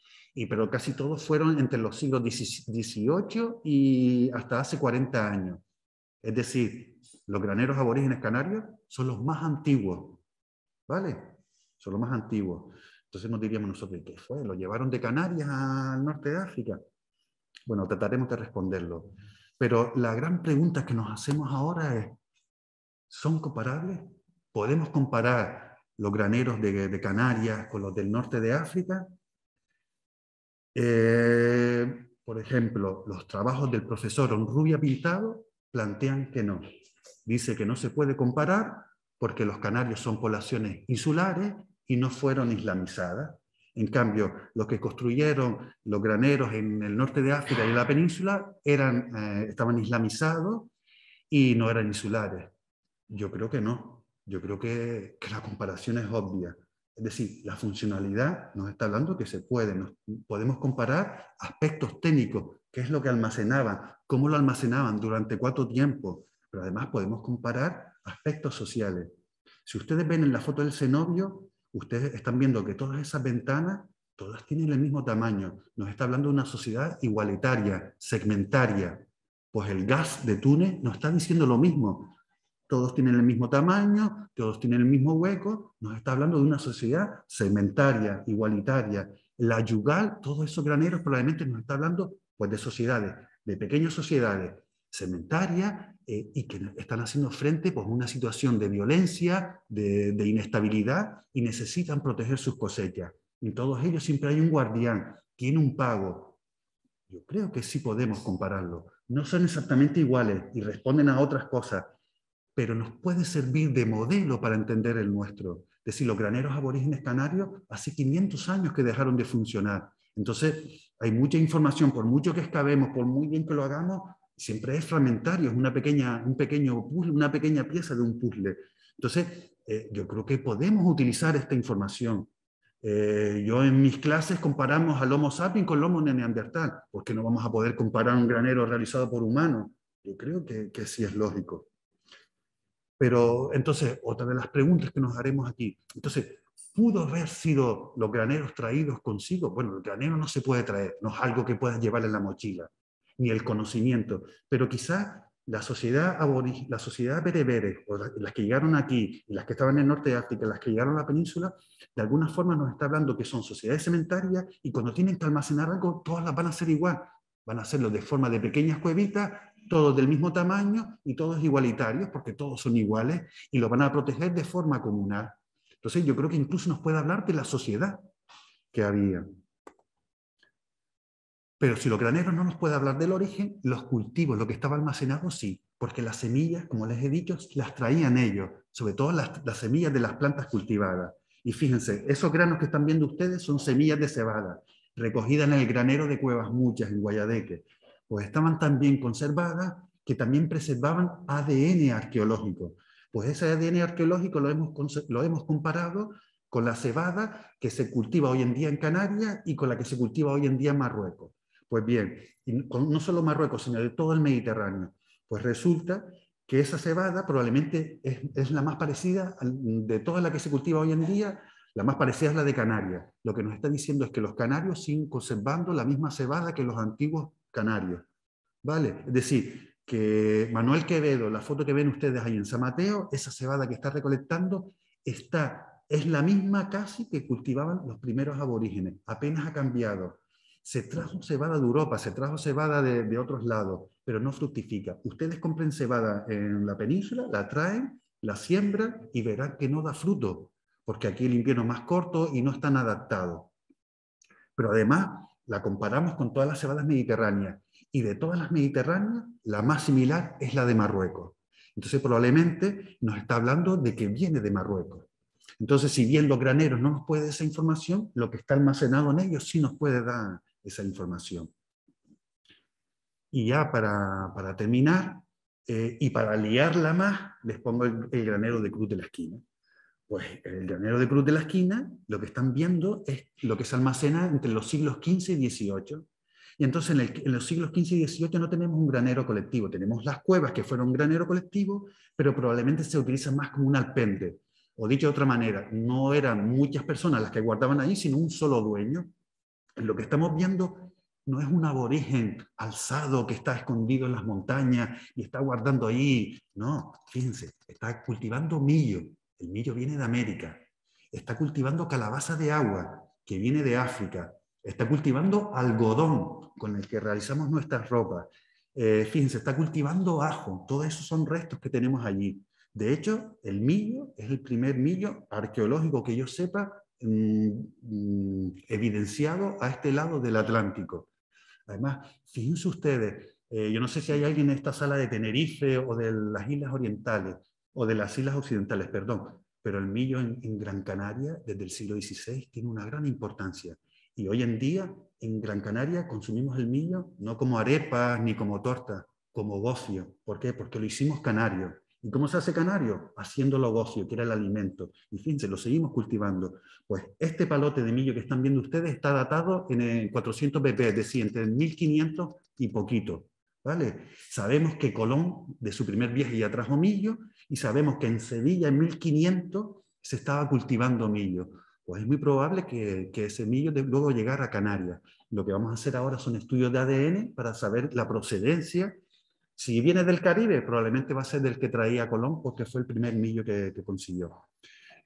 pero casi todos fueron entre los siglos XVIII y hasta hace 40 años. Es decir, los graneros aborígenes canarios son los más antiguos, ¿vale? Son los más antiguos. Entonces nos diríamos nosotros, ¿qué fue? ¿Lo llevaron de Canarias al norte de África? Bueno, trataremos de responderlo. Pero la gran pregunta que nos hacemos ahora es, ¿son comparables? ¿Podemos comparar los graneros de Canarias con los del norte de África? Por ejemplo, los trabajos del profesor Onrubia Pintado plantean que no. Dice que no se puede comparar porque los canarios son poblaciones insulares y no fueron islamizadas. En cambio, los que construyeron los graneros en el norte de África y en la península estaban islamizados y no eran insulares. Yo creo que no. Yo creo que la comparación es obvia. Es decir, la funcionalidad nos está hablando que se puede. Podemos comparar aspectos técnicos, qué es lo que almacenaban, cómo lo almacenaban, durante cuánto tiempo. Pero además podemos comparar aspectos sociales. Si ustedes ven en la foto del cenobio, ustedes están viendo que todas esas ventanas, todas tienen el mismo tamaño. Nos está hablando de una sociedad igualitaria, segmentaria. Pues el gas de Túnez nos está diciendo lo mismo. Todos tienen el mismo tamaño, todos tienen el mismo hueco. Nos está hablando de una sociedad segmentaria, igualitaria. La Yugal, todos esos graneros probablemente nos está hablando pues, de sociedades, de pequeñas sociedades segmentarias y que están haciendo frente pues, a una situación de violencia, de inestabilidad y necesitan proteger sus cosechas. En todos ellos siempre hay un guardián, tiene un pago. Yo creo que sí podemos compararlo. No son exactamente iguales y responden a otras cosas, pero nos puede servir de modelo para entender el nuestro. Es decir, los graneros aborígenes canarios hace 500 años que dejaron de funcionar. Entonces, hay mucha información, por mucho que excavemos, por muy bien que lo hagamos, siempre es fragmentario, es un pequeño puzzle, una pequeña pieza de un puzzle. Entonces, yo creo que podemos utilizar esta información. Yo en mis clases comparamos al Homo sapiens con el Homo neandertal, porque no vamos a poder comparar un granero realizado por humanos. Yo creo que sí es lógico. Pero entonces, otra de las preguntas que nos haremos aquí, entonces, ¿pudo haber sido los graneros traídos consigo? Bueno, el granero no se puede traer, no es algo que puedas llevar en la mochila, ni el conocimiento, pero quizás la sociedad berebere, o las que llegaron aquí, y las que estaban en el norte de África, las que llegaron a la península, de alguna forma nos está hablando que son sociedades cementarias y cuando tienen que almacenar algo, todas las van a hacer igual. Van a hacerlo de forma de pequeñas cuevitas, todos del mismo tamaño y todos igualitarios, porque todos son iguales, y lo van a proteger de forma comunal. Entonces yo creo que incluso nos puede hablar de la sociedad que había. Pero si los graneros no nos puede hablar del origen, los cultivos, lo que estaba almacenado, sí, porque las semillas, como les he dicho, las traían ellos, sobre todo las semillas de las plantas cultivadas. Y fíjense, esos granos que están viendo ustedes son semillas de cebada, recogidas en el granero de Cuevas Muchas, en Guayadeque. Pues estaban tan bien conservadas que también preservaban ADN arqueológico. Pues ese ADN arqueológico lo hemos comparado con la cebada que se cultiva hoy en día en Canarias y con la que se cultiva hoy en día en Marruecos. Pues bien, no solo Marruecos, sino de todo el Mediterráneo. Pues resulta que esa cebada probablemente es la más parecida, de toda la que se cultiva hoy en día, la más parecida es la de Canarias. Lo que nos está diciendo es que los canarios siguen conservando la misma cebada que los antiguos canarios. ¿Vale? Es decir, que Manuel Quevedo, la foto que ven ustedes ahí en San Mateo, esa cebada que está recolectando, es la misma casi que cultivaban los primeros aborígenes, apenas ha cambiado. Se trajo cebada de Europa, se trajo cebada de otros lados, pero no fructifica. Ustedes compren cebada en la península, la traen, la siembran y verán que no da fruto, porque aquí el invierno es más corto y no están adaptados. Pero además la comparamos con todas las cebadas mediterráneas, y de todas las mediterráneas, la más similar es la de Marruecos. Entonces probablemente nos está hablando de que viene de Marruecos. Entonces, si bien los graneros no nos puede dar esa información, lo que está almacenado en ellos sí nos puede dar esa información. Y ya para terminar, y para liarla más, les pongo el granero de Cruz de la Esquina. Pues el granero de Cruz de la Esquina, lo que están viendo es lo que se almacena entre los siglos XV y XVIII. Y entonces en los siglos XV y XVIII no tenemos un granero colectivo, tenemos las cuevas que fueron un granero colectivo, pero probablemente se utilizan más como un alpendre. O dicho de otra manera, no eran muchas personas las que guardaban ahí, sino un solo dueño. Lo que estamos viendo no es un aborigen alzado que está escondido en las montañas y está guardando ahí. No, fíjense, está cultivando millo. El millo viene de América. Está cultivando calabaza de agua, que viene de África. Está cultivando algodón, con el que realizamos nuestras ropas. Fíjense, está cultivando ajo. Todos esos son restos que tenemos allí. De hecho, el millo es el primer millo arqueológico que yo sepa evidenciado a este lado del Atlántico. Además, fíjense ustedes, yo no sé si hay alguien en esta sala de Tenerife o de las Islas Orientales, o de las Islas Occidentales, perdón, pero el millo en Gran Canaria, desde el siglo XVI, tiene una gran importancia. Y hoy en día, en Gran Canaria, consumimos el millo no como arepas ni como tortas, como gofio. ¿Por qué? Porque lo hicimos canario. ¿Y cómo se hace canario? Haciéndolo gofio, que era el alimento. Y fíjense, lo seguimos cultivando. Pues este palote de millo que están viendo ustedes está datado en el 400 BP, es decir, entre 1500 y poquito. ¿Vale? Sabemos que Colón, de su primer viaje, ya trajo millo, y sabemos que en Sevilla, en 1500, se estaba cultivando millo. Pues es muy probable que ese millo luego llegara a Canarias. Lo que vamos a hacer ahora son estudios de ADN para saber la procedencia. Si viene del Caribe, probablemente va a ser del que traía Colón, porque fue el primer millo que consiguió.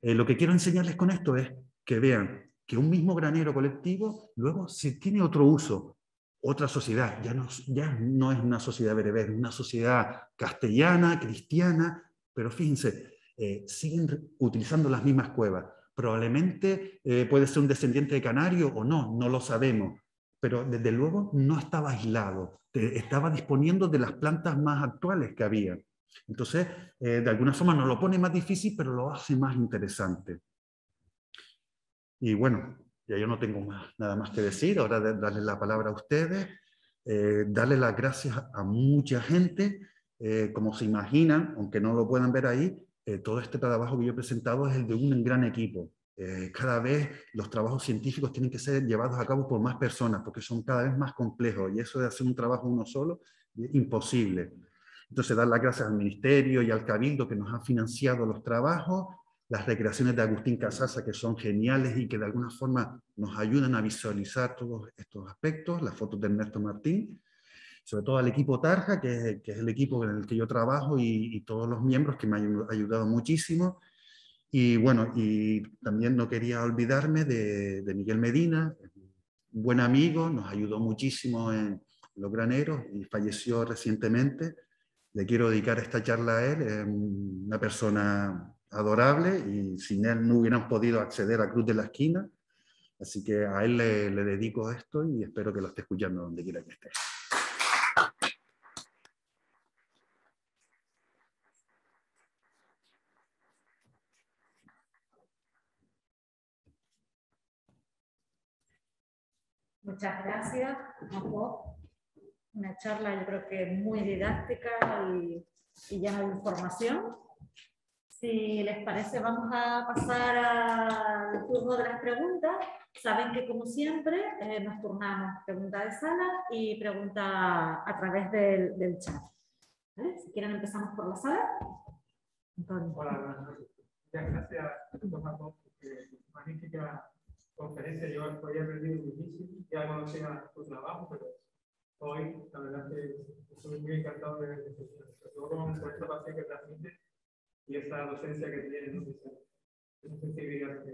Lo que quiero enseñarles con esto es que vean que un mismo granero colectivo luego se tiene otro uso, otra sociedad. Ya no es una sociedad bereber, es una sociedad castellana, cristiana, pero fíjense, siguen utilizando las mismas cuevas. Probablemente puede ser un descendiente de canario o no, no lo sabemos, pero desde luego no estaba aislado, estaba disponiendo de las plantas más actuales que había. Entonces, de alguna forma nos lo pone más difícil, pero lo hace más interesante. Y bueno, ya yo no tengo nada más que decir, ahora darles la palabra a ustedes, darles las gracias a mucha gente. Como se imaginan, aunque no lo puedan ver ahí, todo este trabajo que yo he presentado es el de un gran equipo. Cada vez los trabajos científicos tienen que ser llevados a cabo por más personas, porque son cada vez más complejos, y eso de hacer un trabajo uno solo es imposible. Entonces, dar las gracias al Ministerio y al Cabildo que nos han financiado los trabajos, las recreaciones de Agustín Casasa, que son geniales y que de alguna forma nos ayudan a visualizar todos estos aspectos, las fotos de Ernesto Martín, sobre todo al equipo Tarja, que es el equipo en el que yo trabajo, y todos los miembros que me han ayudado muchísimo. Y bueno, y también no quería olvidarme de Miguel Medina, un buen amigo, nos ayudó muchísimo en los graneros y falleció recientemente. Le quiero dedicar esta charla a él, es una persona adorable y sin él no hubiéramos podido acceder a Cruz de la Esquina. Así que a él le dedico esto y espero que lo esté escuchando donde quiera que esté.
Muchas gracias, Juanjo. Una charla yo creo que muy didáctica y llena de información. Si les parece, vamos a pasar al turno de las preguntas. Saben que, como siempre, nos turnamos pregunta de sala y pregunta a través del chat. ¿Vale? Si quieren, empezamos por la sala. Antonio.
Hola, buenas noches. Muchas gracias, Juanjo, porque magnífica conferencia. Yo había aprendido muchísimo, ya conocía tu trabajo, pero hoy, la verdad, que estoy muy encantado de todo con esta pasión que transmite y esta docencia que tiene, esa sensibilidad.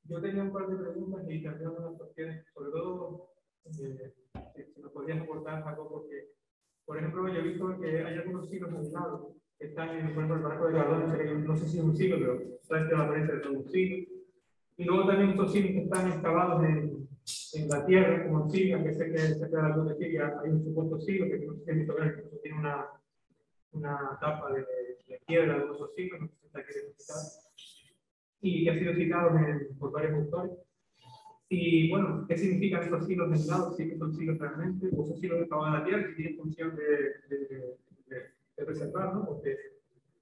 Yo tenía un par de preguntas y también unas cuestiones, sobre todo, si nos podrías aportar algo, porque, por ejemplo, yo he visto que hay algunos siglos aislados que están en, por ejemplo, el barco de Gardón, no sé si es un siglo, pero sabes que la apariencia de todo un siglo. Y luego también estos siglos que están excavados en la tierra, como en Siria, que sé que cerca de la luz de Siria hay un supuesto siglo que no sé si es visto que tiene una tapa de piedra de esos siglos, no sé si está aquí identificado, y que ha sido citado por varios autores. Y bueno, ¿qué significan estos siglos aislados? ¿Sí que son siglos realmente? ¿O son siglos excavados en la tierra? ¿Y tienen función de preservar, ¿no? Porque,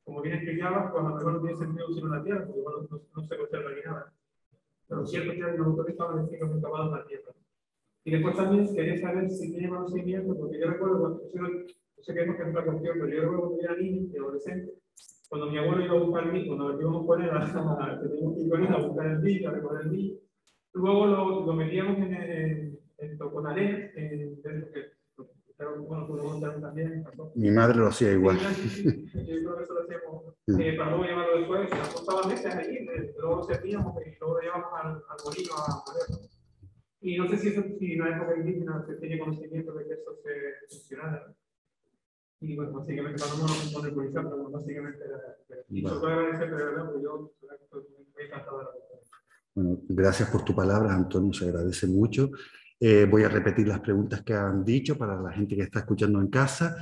como bien explicaba, pues a lo mejor no tiene sentido un siglo en la tierra, porque bueno, no se conserva ni nada. Pero cierto que los autores estaban en siglos excavados en la tierra. Y después también quería saber si tiene conocimiento, porque yo recuerdo, cuando yo sé que es otra cuestión, pero yo recuerdo cuando era niño y adolescente, cuando mi abuelo iba a buscar el niño, cuando íbamos con él teníamos que ir con él a buscar el niño, a recoger el niño, luego lo metíamos con arena, dentro que, bueno, tú lo montaron también.
Mi madre lo hacía igual.
Sí, yo creo que eso lo hacíamos para luego llevarlo después, y nos costaban meses allí, luego lo servíamos y luego lo llevamos al molino a molerlo. Y no sé si en la época indígena se tiene conocimiento de que eso se funcionara. Y bueno, básicamente, para no nos monopolizar, pero básicamente era. Y solo agradecer, de verdad, porque yo estoy muy encantado de la conferencia.
Bueno, gracias por tu palabra, Antonio, se agradece mucho. Voy a repetir las preguntas que han dicho para la gente que está escuchando en casa.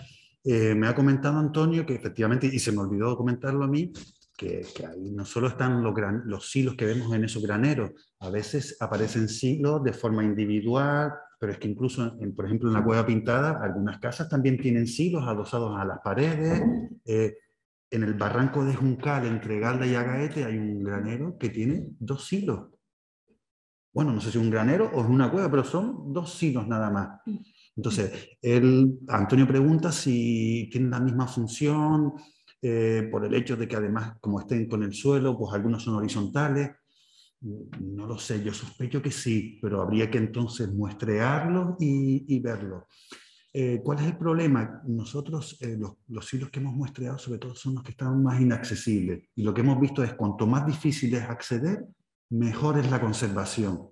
Me ha comentado Antonio que efectivamente, y se me olvidó comentarlo a mí, que ahí no solo están los silos que vemos en esos graneros, a veces aparecen silos de forma individual, pero es que incluso, por ejemplo, en la Cueva Pintada, algunas casas también tienen silos adosados a las paredes. En el barranco de Juncal, entre Galda y Agaete, hay un granero que tiene 2 silos. Bueno, no sé si es un granero o es una cueva, pero son 2 silos nada más. Entonces, Antonio pregunta si tienen la misma función, por el hecho de que además, como estén con el suelo, pues algunos son horizontales. No lo sé, yo sospecho que sí, pero habría que entonces muestrearlos y verlos. ¿Cuál es el problema? Nosotros, los hilos que hemos muestreado, sobre todo, son los que están más inaccesibles. Y lo que hemos visto es cuanto más difícil es acceder, mejor es la conservación.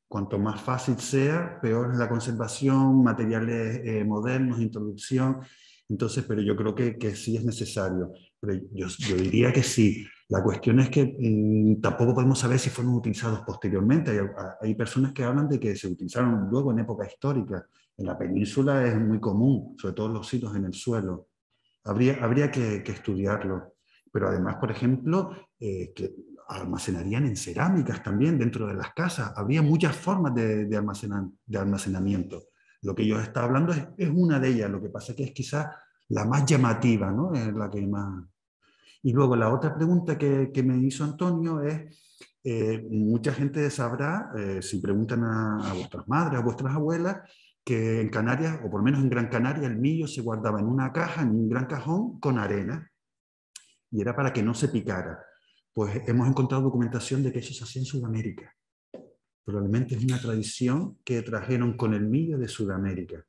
Cuanto más fácil sea, peor es la conservación, materiales modernos, introducción. Entonces, pero yo creo que sí es necesario. Pero yo diría que sí. La cuestión es que tampoco podemos saber si fueron utilizados posteriormente. Hay personas que hablan de que se utilizaron luego en época histórica. En la península es muy común, sobre todo los hilos en el suelo. Habría que estudiarlo. Pero además, por ejemplo, que almacenarían en cerámicas también dentro de las casas. Habría muchas formas de almacenamiento. Lo que yo estaba hablando es una de ellas. Lo que pasa es que es quizás la más llamativa, ¿no? Es la que más... Y luego la otra pregunta que me hizo Antonio es, mucha gente sabrá, si preguntan a vuestras madres, a vuestras abuelas, que en Canarias, o por lo menos en Gran Canaria, el millo se guardaba en una caja, en un gran cajón, con arena, y era para que no se picara. Pues hemos encontrado documentación de que eso se hacía en Sudamérica. Probablemente es una tradición que trajeron con el millo de Sudamérica.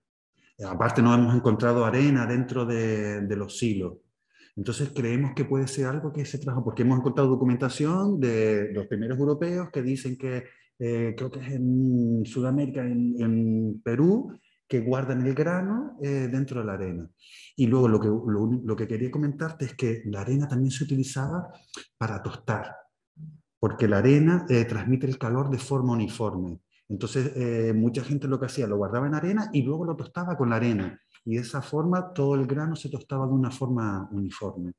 Aparte no hemos encontrado arena dentro de los silos. Entonces creemos que puede ser algo que se trajo, porque hemos encontrado documentación de los primeros europeos que dicen que, creo que es en Sudamérica, en Perú, que guardan el grano dentro de la arena. Y luego lo que quería comentarte es que la arena también se utilizaba para tostar, porque la arena transmite el calor de forma uniforme. Entonces mucha gente lo que hacía, lo guardaba en arena y luego lo tostaba con la arena. Y de esa forma todo el grano se tostaba de una forma uniforme.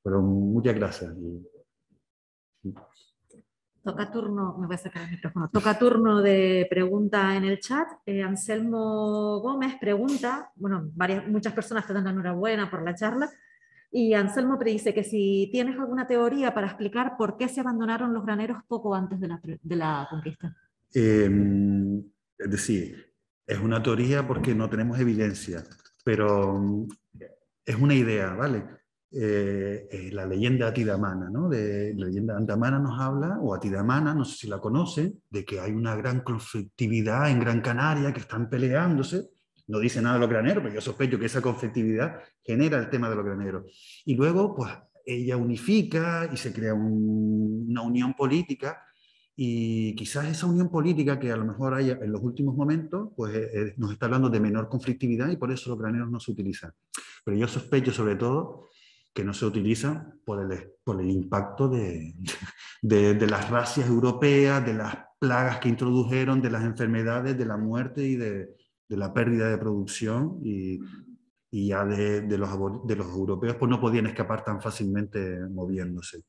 Pero muchas gracias.
Toca turno, me voy a sacar el micrófono, toca turno de pregunta en el chat. Anselmo Gómez pregunta, bueno, muchas personas te dan la enhorabuena por la charla, y Anselmo dice que si tienes alguna teoría para explicar por qué se abandonaron los graneros poco antes de la conquista.
Es decir, es una teoría porque no tenemos evidencia, pero es una idea, ¿vale? La leyenda atidamana, ¿no? La leyenda andamana nos habla, o atidamana, no sé si la conocen, de que hay una gran conflictividad en Gran Canaria, que están peleándose. No dice nada de los graneros, pero yo sospecho que esa conflictividad genera el tema de los graneros. Y luego, pues, ella unifica y se crea una unión política. y quizás esa unión política que a lo mejor hay en los últimos momentos, pues nos está hablando de menor conflictividad y por eso los graneros no se utilizan. Pero yo sospecho sobre todo que no se utilizan por el impacto de las racias europeas, de las plagas que introdujeron, de las enfermedades, de la muerte y de la pérdida de producción, y ya de los europeos pues no podían escapar tan fácilmente moviéndose.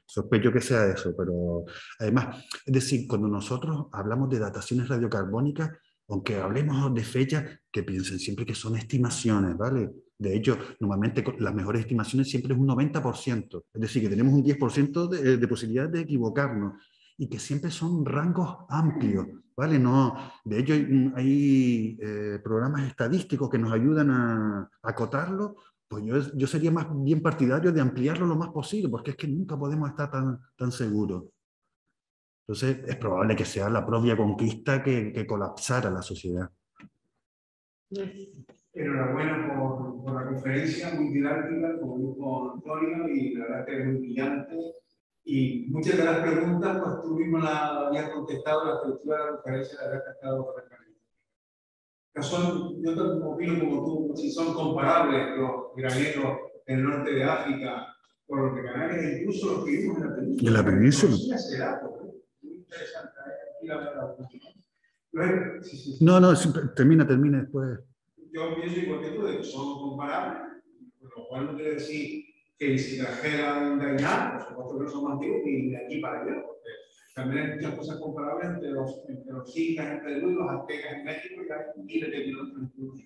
Sospecho que sea eso, pero además, es decir, cuando nosotros hablamos de dataciones radiocarbónicas, aunque hablemos de fechas, que piensen siempre que son estimaciones, ¿vale? De hecho, normalmente las mejores estimaciones siempre es un 90%, es decir, que tenemos un 10% de posibilidad de equivocarnos, y que siempre son rangos amplios, ¿vale? No, de hecho, hay programas estadísticos que nos ayudan a acotarlo. Pues yo sería más bien partidario de ampliarlo lo más posible, porque es que nunca podemos estar tan seguros. Entonces, es probable que sea la propia conquista que colapsara la sociedad.
Enhorabuena por la conferencia, muy didáctica, como dijo Antonio, y la verdad que es muy brillante. Y muchas de las preguntas, pues tú mismo las habías contestado, la estructura de la conferencia la habías tratado correctamente. Yo también opino como tú, si son comparables los graneros en el norte de África con los de Canarias, incluso los que vimos en la península.
¿En la península?
Sí, ese dato, muy interesante. Aquí la verdad.
No, termina después.
Yo pienso igual que tú, de que son comparables, lo cual no quiere decir que si trajeran de allá, por supuesto que no son más antiguos, ni de aquí para allá, porque también hay muchas cosas comparables entre los incas en Perú y los aztecas en México, y hay miles de kilómetros incluso.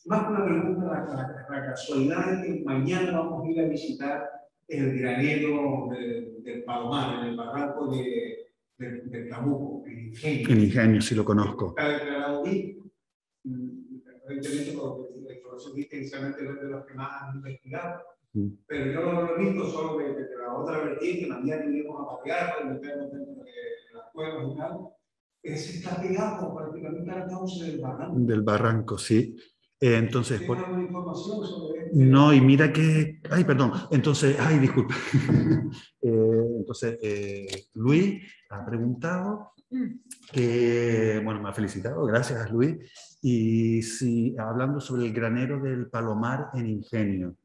Más que una pregunta, la casualidad es que mañana vamos a ir a visitar el granero del Palomar, en el barranco del Camuco, el Ingenio.
El Ingenio, sí lo conozco.
Está declarado bien. Evidentemente, porque la información que inicialmente es de los que más han investigado. Pero yo lo he visto solo de la otra vertiente, mañana iremos a patear, para meternos dentro de las cuevas y tal. Se está pegado prácticamente al cauce del barranco. Del barranco,
sí. Entonces,
¿Tienes alguna información sobre esto?
No, y mira que... Ay, perdón. Entonces, disculpa. Entonces, Luis ha preguntado que... Bueno, me ha felicitado, gracias Luis. Y si, hablando sobre el granero del Palomar en Ingenio,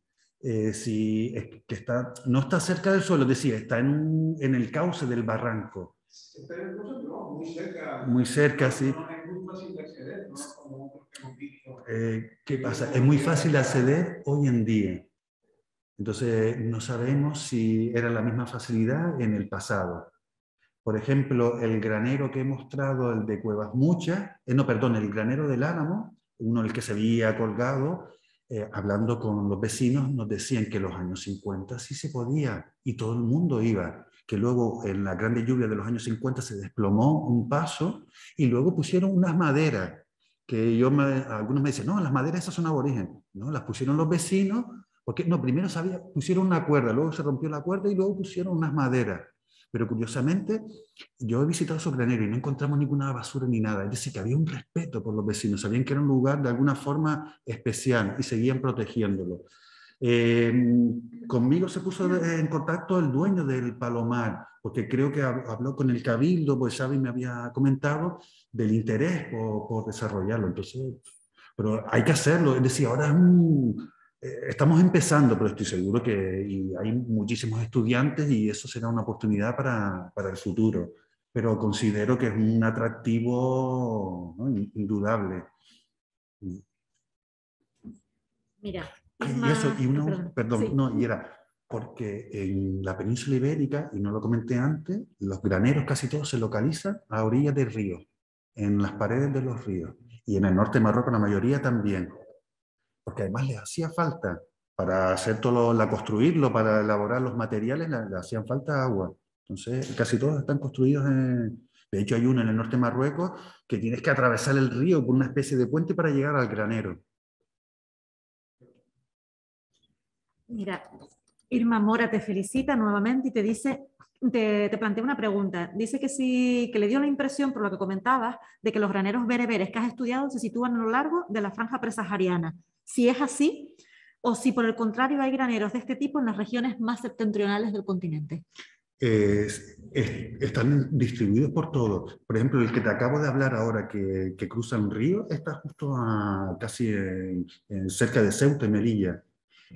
si que no está cerca del suelo, es decir, está en el cauce del barranco.
Está en el cauce, no, muy cerca.
Muy cerca, sí.
No es muy fácil de acceder, ¿no? Como otros que hemos visto.
¿Qué pasa? Es muy fácil de acceder hoy en día. Entonces, no sabemos si era la misma facilidad en el pasado. Por ejemplo, el granero que he mostrado, el de Cuevas Muchas, el granero del Álamo, uno el que se había colgado, hablando con los vecinos, nos decían que en los años 50 sí se podía y todo el mundo iba. Que luego en la grande lluvia de los años 50 se desplomó un paso y luego pusieron unas maderas que algunos me dicen, no, las maderas esas son aborígenes. No, las pusieron los vecinos, porque no, primero pusieron una cuerda, luego se rompió la cuerda y luego pusieron unas maderas. Pero curiosamente, yo he visitado esos graneros y no encontramos ninguna basura ni nada. Es decir, que había un respeto por los vecinos, sabían que era un lugar de alguna forma especial y seguían protegiéndolo. Conmigo se puso en contacto el dueño del Palomar, porque creo que habló con el Cabildo, pues Xavi me había comentado del interés por desarrollarlo. Entonces, pero hay que hacerlo, es decir, ahora estamos empezando, pero estoy seguro que hay muchísimos estudiantes y eso será una oportunidad para el futuro. Pero considero que es un atractivo, ¿no? Indudable.
Mira.
Y era porque en la península ibérica, y no lo comenté antes, los graneros casi todos se localizan a orillas de ríos, en las paredes de los ríos, y en el norte de Marruecos la mayoría también, porque además les hacía falta, para hacer construirlo, para elaborar los materiales, le hacían falta agua. Entonces casi todos están construidos de hecho hay uno en el norte de Marruecos que tienes que atravesar el río por una especie de puente para llegar al granero.
Mira, Irma Mora te felicita nuevamente y te dice, te plantea una pregunta. Dice que le dio la impresión, por lo que comentabas, de que los graneros bereberes que has estudiado se sitúan a lo largo de la franja presahariana. Si es así, o si por el contrario hay graneros de este tipo en las regiones más septentrionales del continente.
están distribuidos por todo. Por ejemplo, el que te acabo de hablar ahora, que cruza un río, está justo casi cerca de Ceuta y Melilla.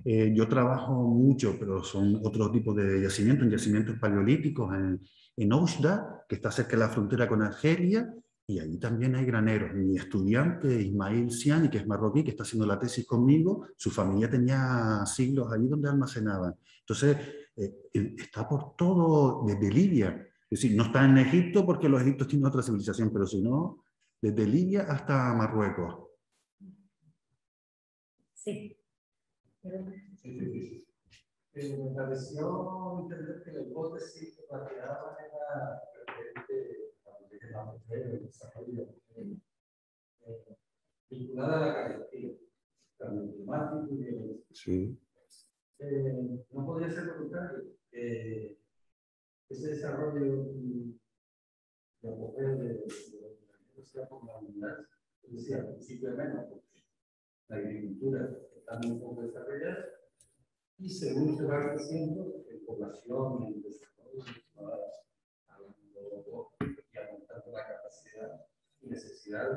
Yo trabajo mucho, pero son otros tipos de yacimientos paleolíticos en Oujda, que está cerca de la frontera con Argelia, y ahí también hay graneros. Mi estudiante, Ismail Siani, que es marroquí, que está haciendo la tesis conmigo, su familia tenía siglos allí donde almacenaban. Entonces, está por todo, desde Libia. Es decir, no está en Egipto porque los egipcios tienen otra civilización, pero si no, desde Libia hasta Marruecos.
Sí.
Me pareció entender que la hipótesis que planteaban era referente a la mujer, el desarrollo, vinculada a la carretera, cambio climático y violencia.
Sí.
No podría ser lo contrario. Ese desarrollo de mujer de la sociedad por la abundancia, es decir, al principio menos, porque la agricultura está muy poco desarrollada, y según se va creciendo en población, en desarrollo, va hablando y aumentando la capacidad y necesidad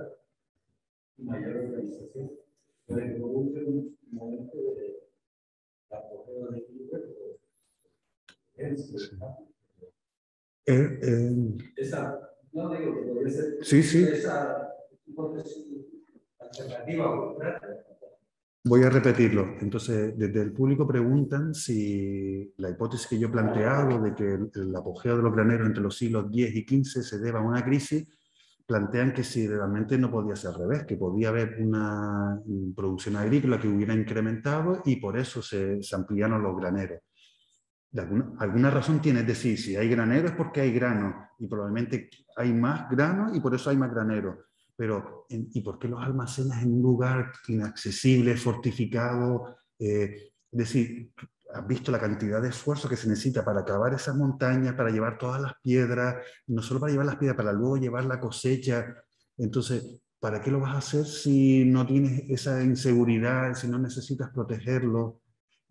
y mayor organización, puede producir un momento de apogeo de equilibrio. Esa, no digo que podría ser
sí, sí.
Esa hipótesis alternativa.
Voy a repetirlo. Entonces, desde el público preguntan si la hipótesis que yo he planteado de que el apogeo de los graneros entre los siglos X y XV se deba a una crisis, plantean que si realmente no podía ser al revés, que podía haber una producción agrícola que hubiera incrementado y por eso se ampliaron los graneros. Alguna razón tiene, es decir, si hay graneros es porque hay grano y probablemente hay más grano y por eso hay más graneros. Pero, ¿y por qué los almacenas en un lugar inaccesible, fortificado? Es decir, ¿has visto la cantidad de esfuerzo que se necesita para cavar esas montañas, para llevar todas las piedras, no solo para llevar las piedras, para luego llevar la cosecha? Entonces, ¿para qué lo vas a hacer si no tienes esa inseguridad, si no necesitas protegerlo?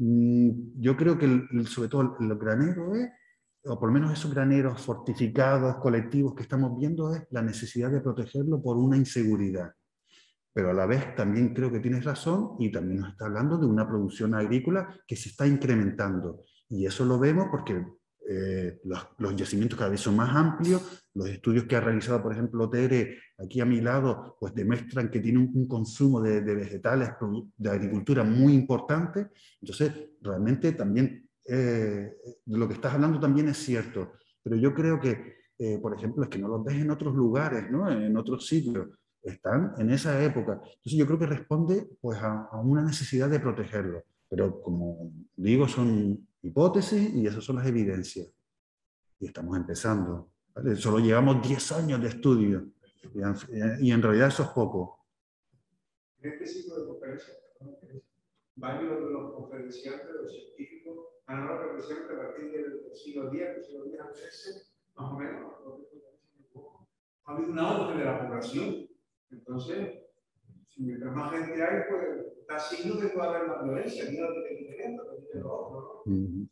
Yo creo que sobre todo los graneros o por lo menos esos graneros fortificados, colectivos que estamos viendo, es la necesidad de protegerlo por una inseguridad. Pero a la vez también creo que tienes razón y también nos está hablando de una producción agrícola que se está incrementando. Y eso lo vemos porque los yacimientos cada vez son más amplios. Los estudios que ha realizado, por ejemplo, Tere, aquí a mi lado, pues demuestran que tiene un consumo de vegetales, de agricultura muy importante. Entonces, realmente también lo que estás hablando también es cierto. Pero yo creo que, por ejemplo, es que no los ves en otros lugares, ¿no? En otros sitios. Están en esa época. Entonces yo creo que responde pues, a una necesidad de protegerlo. Pero como digo, son hipótesis y esas son las evidencias. Y estamos empezando. ¿Vale? Solo llevamos 10 años de estudio y en realidad eso es poco.
En este ciclo de conferencias, varios de los conferenciantes, los científicos, han hablado precisamente a partir del siglo X, del siglo X al XIII, más o menos. Ha habido un auge de la población. Entonces, si mientras más gente hay, pues da signo de que puede haber más violencia. Mira lo que te queriendo, lo otro, ¿no?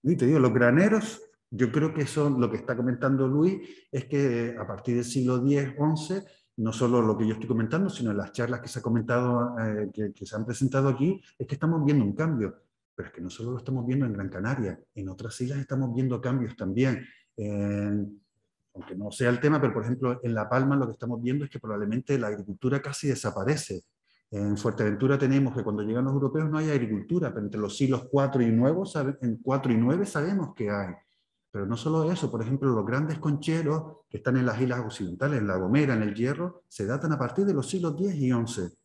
Y te digo, los graneros, yo creo que son lo que está comentando Luis, es que a partir del siglo X, XI, no solo lo que yo estoy comentando, sino en las charlas que se ha comentado, que se han presentado aquí, es que estamos viendo un cambio. Pero es que no solo lo estamos viendo en Gran Canaria, en otras islas estamos viendo cambios también. Aunque no sea el tema, pero por ejemplo en La Palma lo que estamos viendo es que probablemente la agricultura casi desaparece. En Fuerteventura tenemos que cuando llegan los europeos no hay agricultura, pero entre los siglos IV y IX sabemos que hay. Pero no solo eso, por ejemplo los grandes concheros que están en las islas occidentales, en La Gomera, en el Hierro, se datan a partir de los siglos X y XI.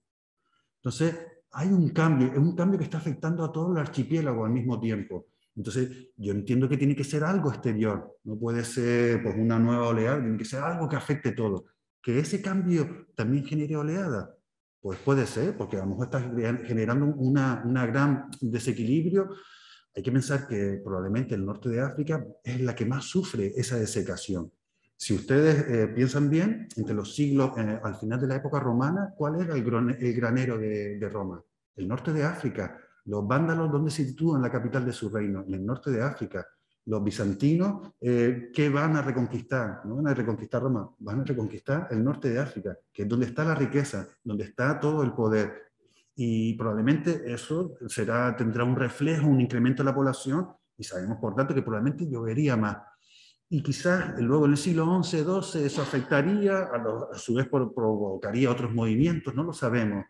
Entonces hay un cambio, es un cambio que está afectando a todo el archipiélago al mismo tiempo. Entonces, yo entiendo que tiene que ser algo exterior, no puede ser pues, una nueva oleada, tiene que ser algo que afecte todo. Que ese cambio también genere oleada, pues puede ser, porque a lo mejor está generando una gran desequilibrio. Hay que pensar que probablemente el norte de África es la que más sufre esa desecación. Si ustedes piensan bien, entre los siglos, al final de la época romana, ¿cuál era el granero de Roma? El norte de África. Los vándalos, ¿dónde se sitúan la capital de su reino? En el norte de África. los bizantinos, ¿qué van a reconquistar? No van a reconquistar Roma, van a reconquistar el norte de África, que es donde está la riqueza, donde está todo el poder. Y probablemente eso tendrá un reflejo, un incremento de la población, y sabemos por tanto que probablemente llovería más. Y quizás luego en el siglo XI, XII eso afectaría, a su vez provocaría otros movimientos, no lo sabemos,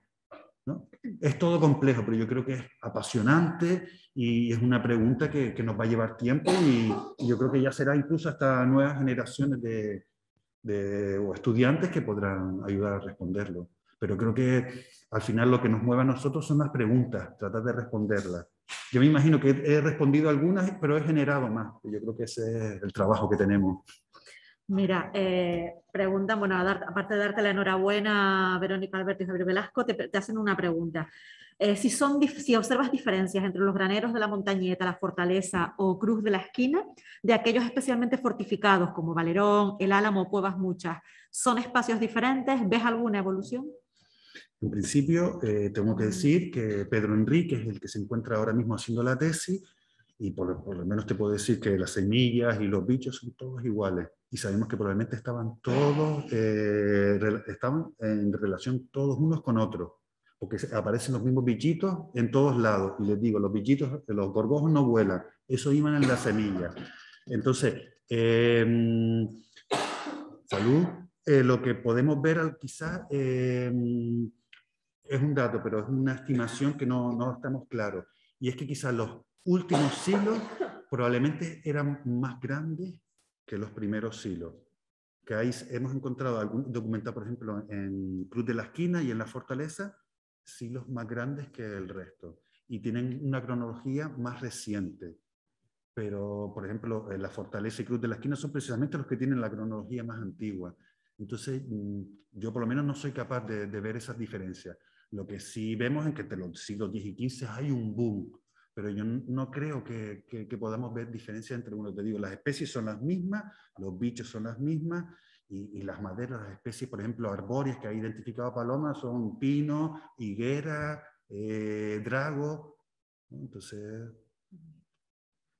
¿no? Es todo complejo, pero yo creo que es apasionante y es una pregunta que nos va a llevar tiempo y yo creo que ya será incluso hasta nuevas generaciones o estudiantes que podrán ayudar a responderlo. Pero creo que al final lo que nos mueve a nosotros son las preguntas, tratar de responderlas. Yo me imagino que he respondido algunas, pero he generado más. Yo creo que ese es el trabajo que tenemos.
Mira, preguntan, bueno, aparte de darte la enhorabuena, Verónica Alberto y Javier Velasco, te hacen una pregunta. Si observas diferencias entre los graneros de la Montañeta, la Fortaleza o Cruz de la Esquina, de aquellos especialmente fortificados como Valerón, El Álamo o Cuevas Muchas, ¿son espacios diferentes? ¿Ves alguna evolución?
En principio, tengo que decir que Pedro Enrique es el que se encuentra ahora mismo haciendo la tesis y por lo menos te puedo decir que las semillas y los bichos son todos iguales. Y sabemos que probablemente estaban en relación todos unos con otros, porque aparecen los mismos bichitos en todos lados. Y les digo, los bichitos, los gorgojos no vuelan, eso iban en la semilla. Entonces, salud, lo que podemos ver quizás es un dato, pero es una estimación que no estamos claros. Y es que quizás los últimos silos probablemente eran más grandes que los primeros silos. Que ahí hemos encontrado documentado, por ejemplo, en Cruz de la Esquina y en la Fortaleza, silos más grandes que el resto. Y tienen una cronología más reciente. Pero, por ejemplo, la Fortaleza y Cruz de la Esquina son precisamente los que tienen la cronología más antigua. Entonces, yo por lo menos no soy capaz de ver esas diferencias. Lo que sí vemos es que entre los siglos X y XV hay un boom, pero yo no creo que podamos ver diferencias entre uno. Te digo, las especies son las mismas, los bichos son las mismas, y las maderas, las especies, por ejemplo, arbóreas que ha identificado Paloma son pino, higuera, drago. Entonces,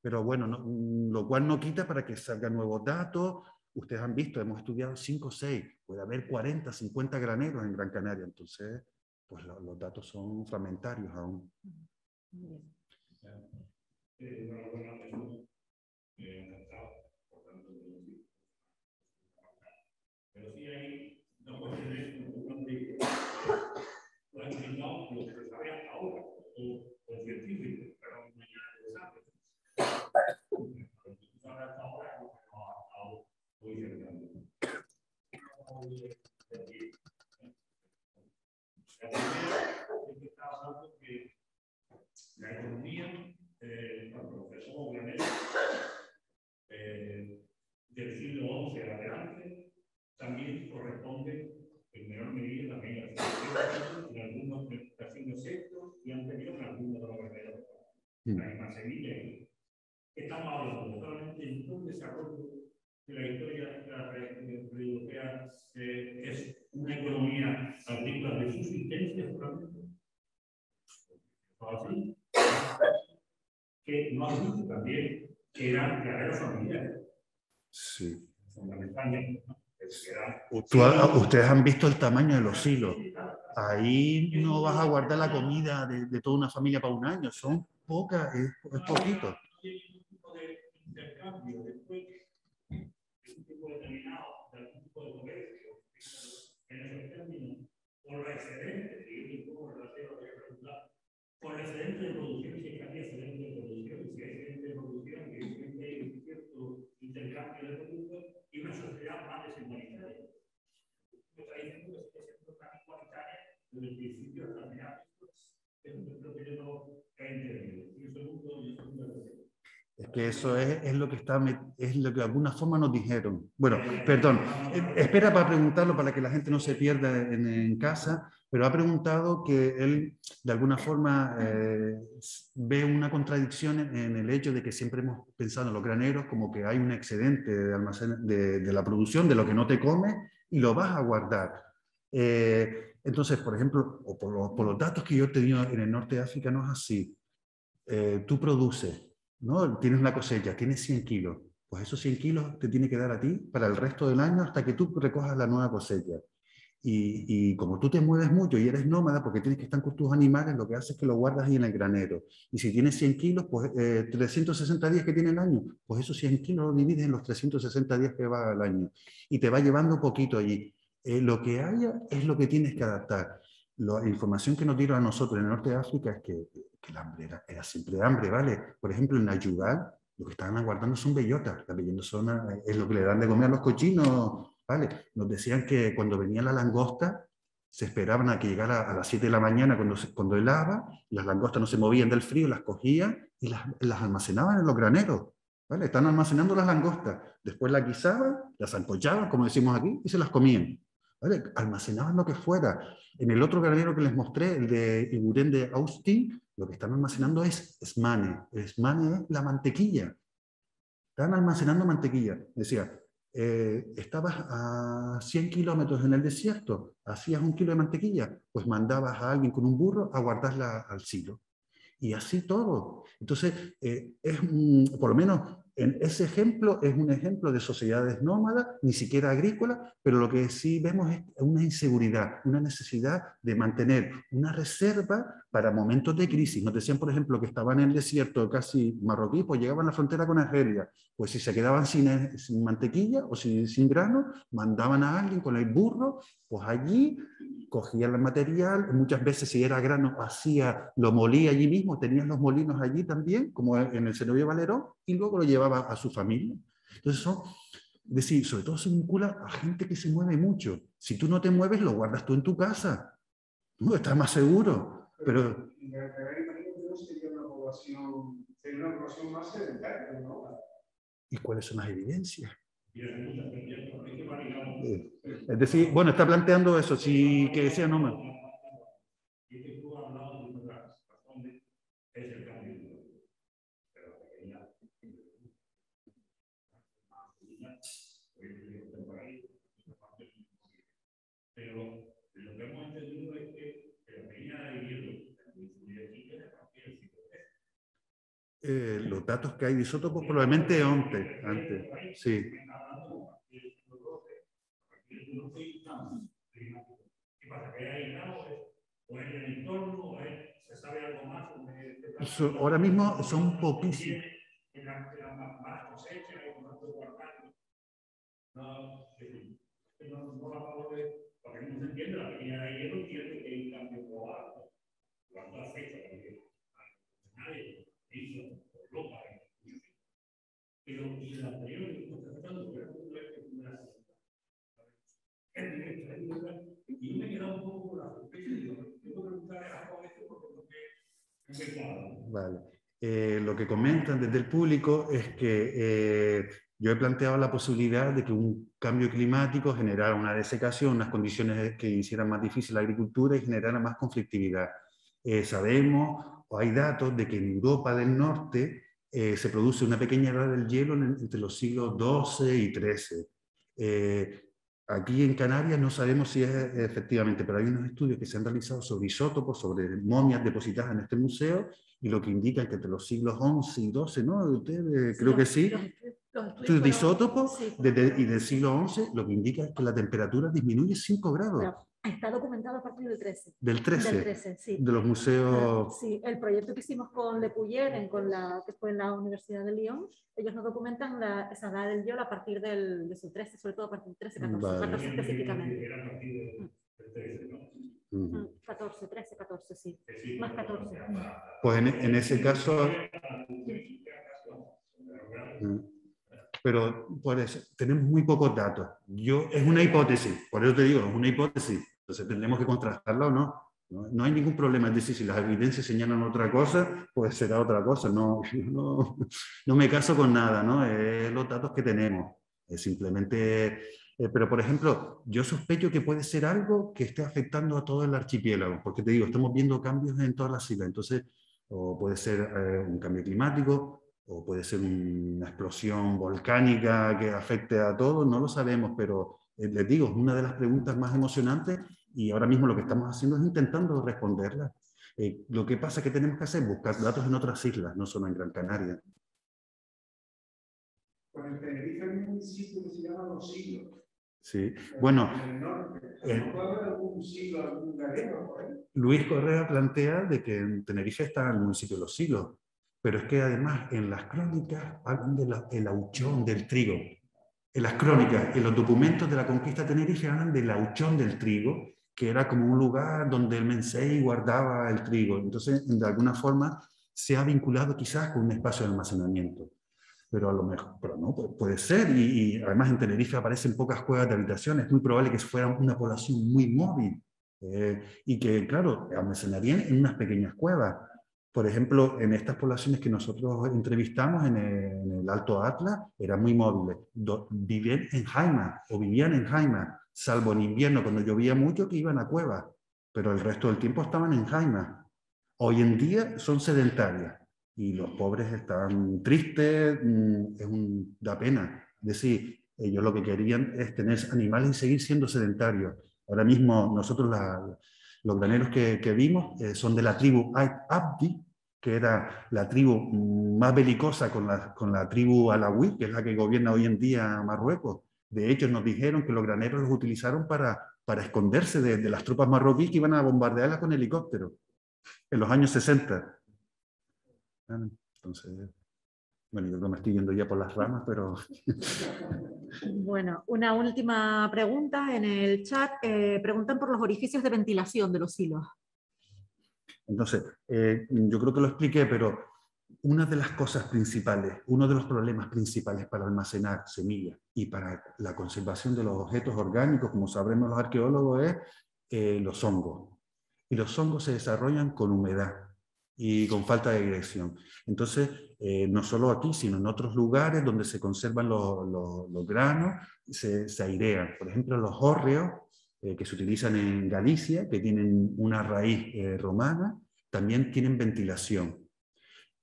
pero bueno, lo cual no quita para que salgan nuevos datos. Ustedes han visto, hemos estudiado 5 o 6, puede haber 40, 50 graneros en Gran Canaria, entonces pues los datos son fragmentarios aún.
Pero sí hay una cuestión de lo han indicado lo que se sabe hasta ahora, o científicos, pero muy interesante. Lo que se sabe hasta ahora es lo que nos ha estado muy cercano. La primera es que estaba hablando que la economía, los procesos graneros del siglo XI adelante también corresponde en menor medida también a en algunos del siglo VI y anterior en algunos de los graneros. La misma Sevilla. Estamos hablando solamente en un desarrollo de la historia de la red europea, es una economía agrícola de subsistencia solamente. Así que no has visto también que eran carreras familiares.
Sí.
Fundamentalmente, ¿no?
Ustedes han visto el tamaño de los hilos. Ahí no vas a guardar la comida de toda una familia para un año. Son pocas, es poquito.
Un tipo de intercambio después de un tipo determinado, de algún tipo de comercio, en esos términos, por la excedente, siguiendo un poco relación a lo que he preguntado, por el excedente de producción, y si es que había excedente de producción, y si hay excedente de producción, y si hay cierto intercambio de productos, y una sociedad más desigualitaria. Me está diciendo que sigue siendo tan igualitaria desde el principio hasta el final. Es lo que yo no he entendido. Y el segundo
es que eso es lo que es lo que de alguna forma nos dijeron. Bueno, perdón, espera para preguntarlo para que la gente no se pierda en casa, pero ha preguntado que él de alguna forma ve una contradicción en el hecho de que siempre hemos pensado en los graneros como que hay un excedente de almacén de la producción, de lo que no te comes y lo vas a guardar. Entonces, por ejemplo, o por los datos que yo he tenido en el norte de África no es así. Tú produces ¿no? Tienes una cosecha, tienes 100 kilos. Pues esos 100 kilos te tiene que dar a ti para el resto del año hasta que tú recojas la nueva cosecha. Y como tú te mueves mucho y eres nómada porque tienes que estar con tus animales, lo que haces es que lo guardas ahí en el granero. Y si tienes 100 kilos, pues 360 días que tiene el año, pues esos 100 kilos lo divides en los 360 días que va al año. Y te va llevando poquito allí. Lo que haya es lo que tienes que adaptar. La información que nos dieron a nosotros en el norte de África es que el hambre era siempre hambre, ¿vale? Por ejemplo, en Ayudal, lo que estaban aguardando son bellotas. Las bellotas es lo que le dan de comer a los cochinos. ¿Vale? Nos decían que cuando venía la langosta, se esperaban a que llegara a las 7 de la mañana cuando helaba, las langostas no se movían del frío, las cogían y las almacenaban en los graneros. ¿Vale? Están almacenando las langostas. Después las guisaban, las sancochaban, como decimos aquí, y se las comían. ¿Vale? Almacenaban lo que fuera. En el otro granero que les mostré, el de Iguren de Austin, lo que están almacenando es esmane. Esmane es la mantequilla. Están almacenando mantequilla. Decía, estabas a 100 kilómetros en el desierto, hacías 1 kilo de mantequilla, pues mandabas a alguien con un burro a guardarla al silo. Y así todo. Entonces, por lo menos en ese ejemplo, es un ejemplo de sociedades nómadas, ni siquiera agrícolas, pero lo que sí vemos es una inseguridad, una necesidad de mantener una reserva para momentos de crisis. Nos decían, por ejemplo, que estaban en el desierto casi marroquí, pues llegaban a la frontera con Argelia. Pues si se quedaban sin mantequilla o sin grano, mandaban a alguien con el burro, pues allí cogían el material, muchas veces si era grano lo molía allí mismo, tenían los molinos allí también, como en el Cenobio Valerón, y luego lo llevaba a su familia. Entonces es decir, sobre todo se vincula a gente que se mueve mucho. Si tú no te mueves, lo guardas tú en tu casa, ¿no? Estás más seguro. Pero
sería una población más sedentaria, ¿no?
¿Y cuáles son las evidencias? Es decir, bueno, está planteando eso, sí, que sea nómada.
Pero lo que hemos entendido es que la peña de hielo
los datos que hay de isótopos probablemente antes, sí. Ahora mismo son poquísimos.
Porque no se entiende, la pequeña de hielo tiene que ir cambio global. ¿Cuánto afecta a nadie? Hizo, Europa, pero y la anterior que está tratando, y yo me he quedado un poco con la sospecha y tengo que preguntarle algo a esto porque no me queda.
Vale. Lo que comentan desde el público es que yo he planteado la posibilidad de que un cambio climático generara una desecación, unas condiciones que hicieran más difícil la agricultura y generara más conflictividad. Sabemos, o hay datos, de que en Europa del Norte se produce una pequeña edad del hielo entre los siglos XII y XIII. Aquí en Canarias no sabemos si es efectivamente, pero hay unos estudios que se han realizado sobre isótopos, sobre momias depositadas en este museo, y lo que indica es que entre los siglos XI y XII, ¿no? Usted, creo que sí.
Los
estudios de isótopos,
sí,
y del siglo XI, lo que indica es que la temperatura disminuye 5 grados.
Pero está documentado a partir del 13.
Del 13.
Del 13, sí.
De los museos.
Sí, el proyecto que hicimos con Le Puyer, que fue en la Universidad de Lyon, ellos nos documentan esa edad del hielo a partir de su 13, sobre todo a partir del 13, 14, vale. 14 específicamente. 14, 13, 14, sí. Más 14.
Pues en ese caso... Pero pues, tenemos muy pocos datos. Es una hipótesis, por eso te digo, es una hipótesis. Entonces tendremos que contrastarla o no. No hay ningún problema. Es decir, si las evidencias señalan otra cosa, pues será otra cosa. No me caso con nada, ¿no? Es los datos que tenemos. Es simplemente... pero, por ejemplo, yo sospecho que puede ser algo que esté afectando a todo el archipiélago, porque te digo, estamos viendo cambios en todas las islas. Entonces, o puede ser un cambio climático, o puede ser una explosión volcánica que afecte a todos, no lo sabemos, pero les digo, es una de las preguntas más emocionantes y ahora mismo lo que estamos haciendo es intentando responderla. Lo que pasa es que tenemos que hacer buscar datos en otras islas, no solo en Gran Canaria.
Pues en Tenerife hay un municipio que se llama Los Siglos.
Sí, bueno,
En el norte. ¿No puede haber algún siglo, algún granero por ahí?
Luis Correa plantea de que en Tenerife está el municipio de Los Siglos, pero es que además en las crónicas hablan del auchón del trigo. En las crónicas, en los documentos de la conquista de Tenerife hablan del auchón del trigo, que era como un lugar donde el Mensei guardaba el trigo. Entonces, de alguna forma, se ha vinculado quizás con un espacio de almacenamiento. Pero a lo mejor, pero no, puede ser, y además en Tenerife aparecen pocas cuevas de habitación, es muy probable que fuera una población muy móvil, y que, claro, almacenarían en unas pequeñas cuevas. Por ejemplo, en estas poblaciones que nosotros entrevistamos en el Alto Atlas, eran muy móviles, vivían en jaimas, o vivían en jaimas, salvo en invierno, cuando llovía mucho, que iban a cuevas, pero el resto del tiempo estaban en jaimas. Hoy en día son sedentarias. Y los pobres están tristes, da pena. Es decir, ellos lo que querían es tener animales y seguir siendo sedentarios. Ahora mismo nosotros los graneros que vimos son de la tribu Abdi, que era la tribu más belicosa con la tribu alawí, que es la que gobierna hoy en día Marruecos. De hecho, nos dijeron que los graneros los utilizaron para esconderse de las tropas marroquíes que iban a bombardearlas con helicópteros en los años 60. Entonces, bueno, yo creo que me estoy yendo ya por las ramas, pero...
Bueno, una última pregunta en el chat. Preguntan por los orificios de ventilación de los silos.
Entonces, yo creo que lo expliqué, pero una de las cosas principales, uno de los problemas principales para almacenar semillas y para la conservación de los objetos orgánicos, como sabremos los arqueólogos, es los hongos. Y los hongos se desarrollan con humedad y con falta de dirección. Entonces, no solo aquí, sino en otros lugares donde se conservan los granos, se airean. Por ejemplo, los hórreos, que se utilizan en Galicia, que tienen una raíz romana, también tienen ventilación.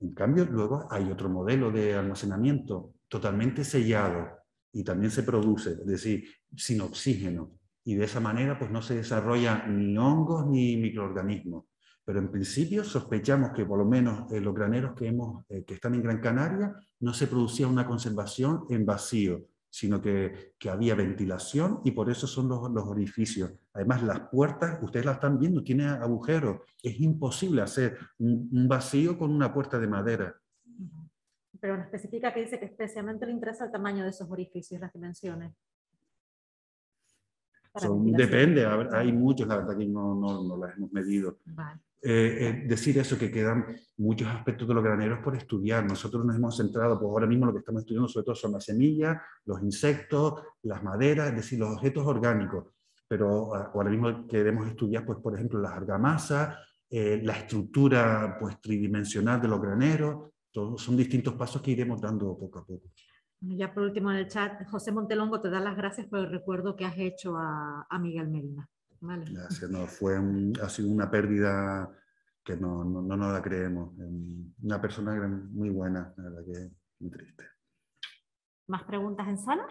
En cambio, luego hay otro modelo de almacenamiento totalmente sellado y también se produce, es decir, sin oxígeno. Y de esa manera pues, no se desarrollan ni hongos ni microorganismos. Pero en principio sospechamos que por lo menos los graneros que están en Gran Canaria no se producía una conservación en vacío, sino que había ventilación y por eso son los orificios. Además, las puertas, ustedes las están viendo, tienen agujeros. Es imposible hacer un vacío con una puerta de madera.
Pero no especifica que dice que especialmente le interesa el tamaño de esos orificios, las dimensiones.
Depende, hay muchos, la verdad que no las hemos medido.
Vale.
Decir eso, que quedan muchos aspectos de los graneros por estudiar. Nosotros nos hemos centrado, pues ahora mismo lo que estamos estudiando sobre todo son las semillas, los insectos, las maderas, es decir, los objetos orgánicos. Pero ahora mismo queremos estudiar, pues por ejemplo, las argamasas, la estructura pues, tridimensional de los graneros. Todos son distintos pasos que iremos dando poco a poco.
Ya por último en el chat, José Montelongo te da las gracias por el recuerdo que has hecho a Miguel Medina. Vale.
Gracias, no, ha sido una pérdida que no nos la creemos. Una persona muy buena, la verdad que muy triste.
¿Más preguntas en sala?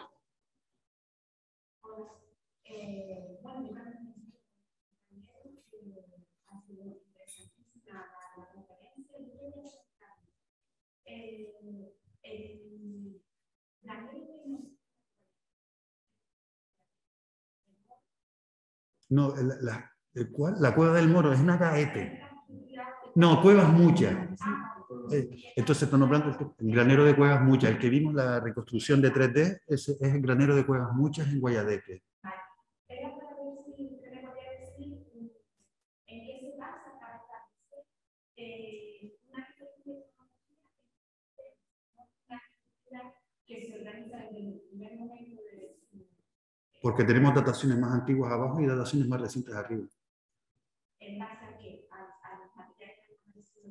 Bueno, yo también ha sido interesantísima la conferencia.
No, la Cueva del Moro es una gaete. No, Cuevas Muchas. Entonces están nombrando el granero de Cuevas Muchas. El que vimos la reconstrucción de 3D es el granero de Cuevas Muchas en Guayadeque.
Era para ver si usted me podía decir en qué se basa para establecer una arquitectura que se organiza desde el primer momento de su...
Porque tenemos dataciones más antiguas abajo y dataciones más recientes arriba.
¿En base a qué? A los materiales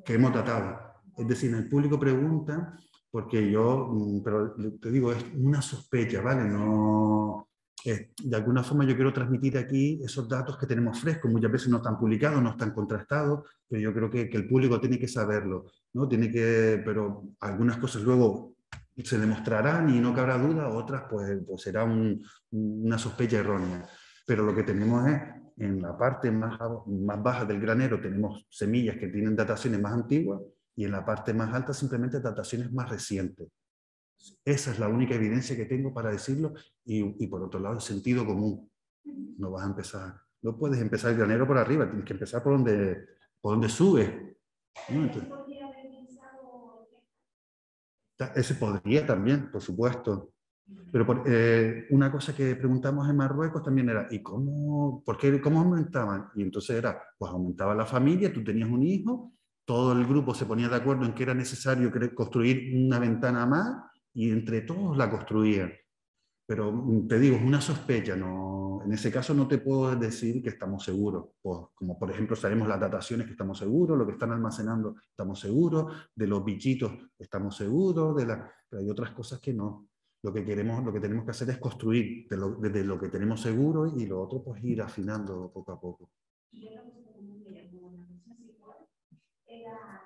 que hemos datado. Es decir, el público pregunta, porque yo, pero te digo, es una sospecha, ¿vale? No, de alguna forma yo quiero transmitir aquí esos datos que tenemos frescos, muchas veces no están publicados, no están contrastados, pero yo creo que el público tiene que saberlo, ¿no? Pero algunas cosas luego se demostrarán y no cabrá duda, otras pues será una sospecha errónea. Pero lo que tenemos es, en la parte más baja del granero tenemos semillas que tienen dataciones más antiguas y en la parte más alta simplemente dataciones más recientes. Esa es la única evidencia que tengo para decirlo, y por otro lado el sentido común. No vas a empezar, no puedes empezar el granero por arriba, tienes que empezar por donde sube, ¿no? Entonces, ese podría también, por supuesto. Pero una cosa que preguntamos en Marruecos también era, ¿y cómo aumentaban? Y entonces era, pues aumentaba la familia, tú tenías un hijo, todo el grupo se ponía de acuerdo en que era necesario construir una ventana más, y entre todos la construían. Pero te digo, es una sospecha, no, en ese caso no te puedo decir que estamos seguros. Pues, como por ejemplo sabemos las dataciones, que estamos seguros, lo que están almacenando estamos seguros, de los bichitos estamos seguros, pero hay otras cosas que no. Lo que tenemos que hacer es construir desde lo que tenemos seguro, y lo otro pues ir afinando poco a poco.
Y otra cosa que me llamó la atención era,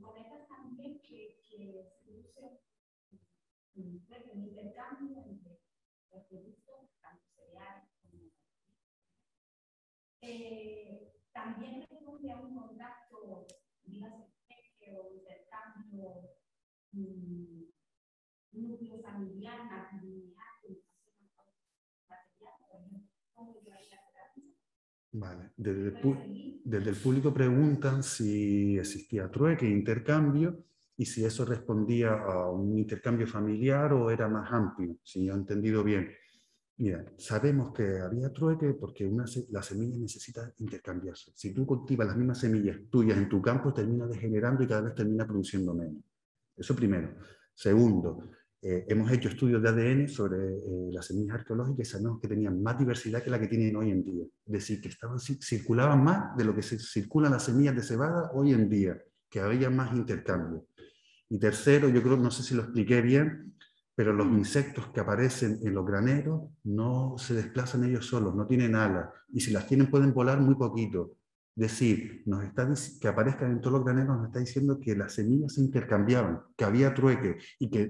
comentas también que se produce un intercambio entre los productos, tanto cereales como también responde a un contacto, digamos, o intercambio núcleo familiar, matrilineal,
Vale. Desde el público preguntan si existía trueque, intercambio, y si eso respondía a un intercambio familiar o era más amplio, si yo he entendido bien. Mira, sabemos que había trueque porque la semilla necesita intercambiarse. Si tú cultivas las mismas semillas tuyas en tu campo, termina degenerando y cada vez termina produciendo menos. Eso primero. Segundo, hemos hecho estudios de ADN sobre las semillas arqueológicas y sabemos que tenían más diversidad que la que tienen hoy en día. Es decir, que circulaban más de lo que circulan las semillas de cebada hoy en día, que había más intercambio. Y tercero, yo creo, no sé si lo expliqué bien, pero los insectos que aparecen en los graneros no se desplazan ellos solos, no tienen alas, y si las tienen pueden volar muy poquito. Es decir, que aparezcan en todos los graneros nos está diciendo que las semillas se intercambiaban, que había trueque,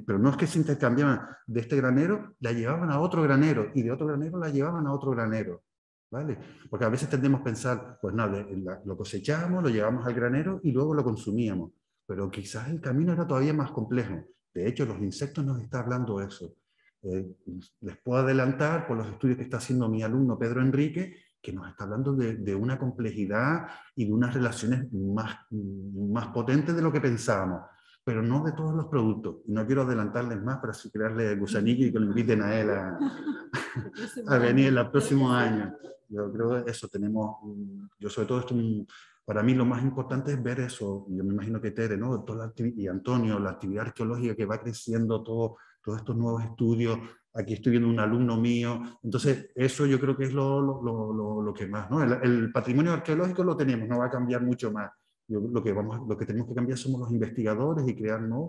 pero no es que se intercambiaban de este granero, la llevaban a otro granero, y de otro granero la llevaban a otro granero. ¿Vale? Porque a veces tendemos a pensar, pues nada, lo cosechamos, lo llevamos al granero y luego lo consumíamos. Pero quizás el camino era todavía más complejo. De hecho, los insectos nos están hablando eso. Les puedo adelantar, por los estudios que está haciendo mi alumno Pedro Enrique, que nos está hablando de una complejidad y de unas relaciones más potentes de lo que pensábamos, pero no de todos los productos. Y no quiero adelantarles más para así crearle el gusanillo y que lo inviten a él a venir el próximo año. Yo creo que eso tenemos, yo sobre todo esto, para mí lo más importante es ver eso. Yo me imagino que Tere, ¿no? Y Antonio, la actividad arqueológica que va creciendo, todos estos nuevos estudios. Aquí estoy viendo un alumno mío. Entonces, eso yo creo que es lo que más, ¿no? El patrimonio arqueológico lo tenemos, no va a cambiar mucho más. Lo que tenemos que cambiar somos los investigadores y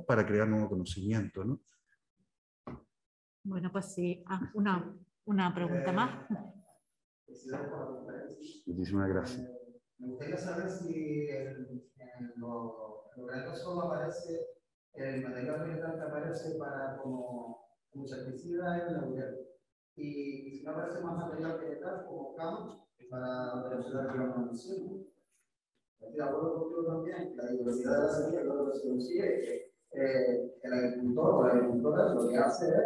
para crear nuevo conocimiento, ¿no?
Bueno, pues sí, una pregunta más.
Muchísimas gracias.
Me gustaría saber si en los graneros solo aparece el material vegetal que aparece como insecticida en la urea. Y si no aparece más material vegetal como cama para ayudar a la producción. Estoy de acuerdo contigo también, la diversidad de la semilla, lo que se consigue es que el agricultor o la agricultora lo que hace es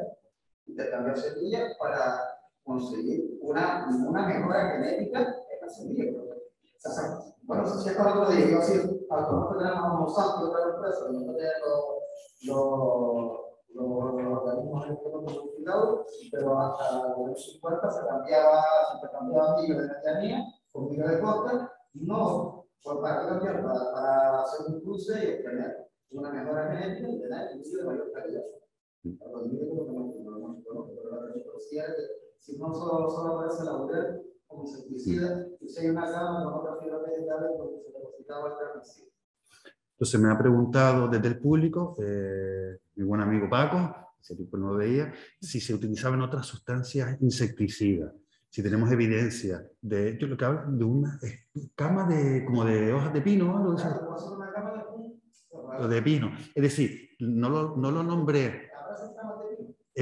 intercambiar semillas para conseguir una mejora genética en la semilla. Bueno, si es para otro día, yo así, al tomar tenemos a Monsanto y otra empresa, no tenemos los organismos económicos cuidados, pero hasta los 50 se intercambiaba millo de medianía con millo de costa, no por para cambiar, para hacer un cruce y obtener una mejora genética y tener inclusive de mayor calidad. Si no solo aparece la urea como insecticida, y si hay una gama con otras fibras vegetales donde se depositaba el herbicida.
Entonces me ha preguntado desde el público, mi buen amigo Paco, ese tipo no lo veía, si se utilizaban otras sustancias insecticidas, si tenemos evidencia de hecho lo que habla de una cama como de hojas de pino, ¿no? De pino. Es decir, no lo nombré.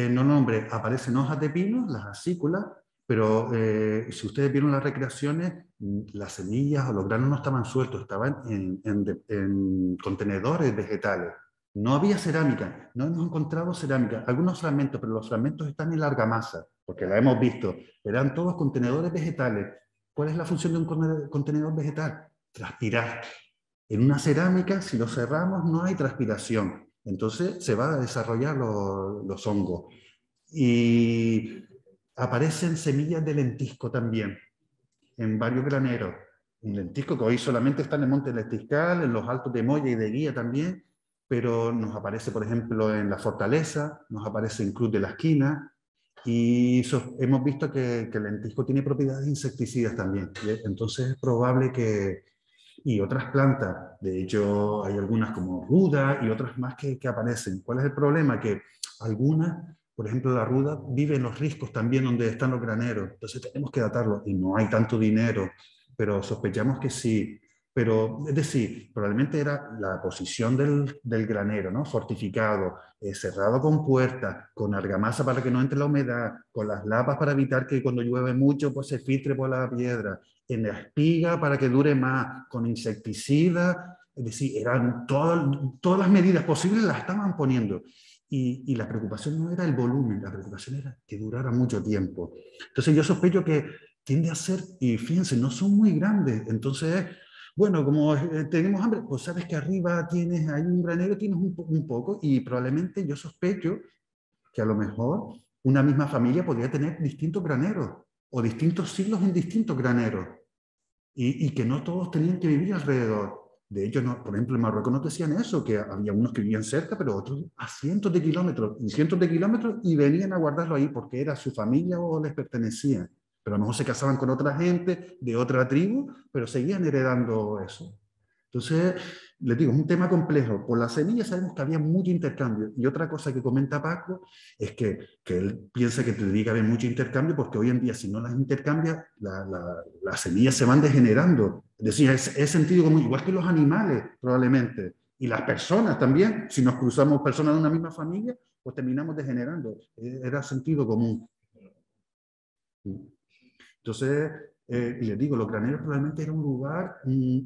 No nombré, aparecen hojas de pino, las acículas, pero si ustedes vieron las recreaciones, las semillas o los granos no estaban sueltos, estaban en contenedores vegetales. No había cerámica, no hemos encontrado cerámica. Algunos fragmentos, pero los fragmentos están en la argamasa, porque la hemos visto. Eran todos contenedores vegetales. ¿Cuál es la función de un contenedor vegetal? Transpirar. En una cerámica, si lo cerramos, no hay transpiración. Entonces se van a desarrollar los hongos. Y aparecen semillas de lentisco también, en varios graneros. Un lentisco que hoy solamente está en el Monte Lentiscal, en los Altos de Moya y de Guía también, pero nos aparece, por ejemplo, en la Fortaleza, nos aparece en Cruz de la Esquina, y hemos visto que el lentisco tiene propiedades insecticidas también. Entonces es probable que... Y otras plantas, de hecho hay algunas como ruda y otras más que aparecen. ¿Cuál es el problema? Que algunas, por ejemplo la ruda, vive en los riscos también donde están los graneros. Entonces tenemos que datarlo y no hay tanto dinero, pero sospechamos que sí. Pero, es decir, probablemente era la posición del granero, ¿no? Fortificado, cerrado con puertas, con argamasa para que no entre la humedad, con las lapas para evitar que cuando llueve mucho pues se filtre por la piedra, en la espiga para que dure más, con insecticida, es decir, eran todas las medidas posibles las estaban poniendo. Y la preocupación no era el volumen, la preocupación era que durara mucho tiempo. Entonces yo sospecho que tiende a ser, y fíjense, no son muy grandes, entonces... Bueno, como tenemos hambre, pues sabes que arriba tienes, hay un granero, tienes un poco, y probablemente yo sospecho que a lo mejor una misma familia podría tener distintos graneros, o distintos siglos en distintos graneros, y que no todos tenían que vivir alrededor. De hecho, no, por ejemplo, en Marruecos nos decían eso, que había unos que vivían cerca, pero otros a cientos de kilómetros, y cientos de kilómetros, y venían a guardarlo ahí porque era su familia o les pertenecía. Pero a lo mejor se casaban con otra gente de otra tribu, pero seguían heredando eso. Entonces, les digo, es un tema complejo. Por las semillas sabemos que había mucho intercambio. Y otra cosa que comenta Paco es que él piensa que tendría que haber mucho intercambio porque hoy en día si no las intercambias, las semillas se van degenerando. Es decir, es sentido común, igual que los animales probablemente. Y las personas también, si nos cruzamos personas de una misma familia, pues terminamos degenerando. Era sentido común. Entonces, y les digo, los graneros probablemente era un lugar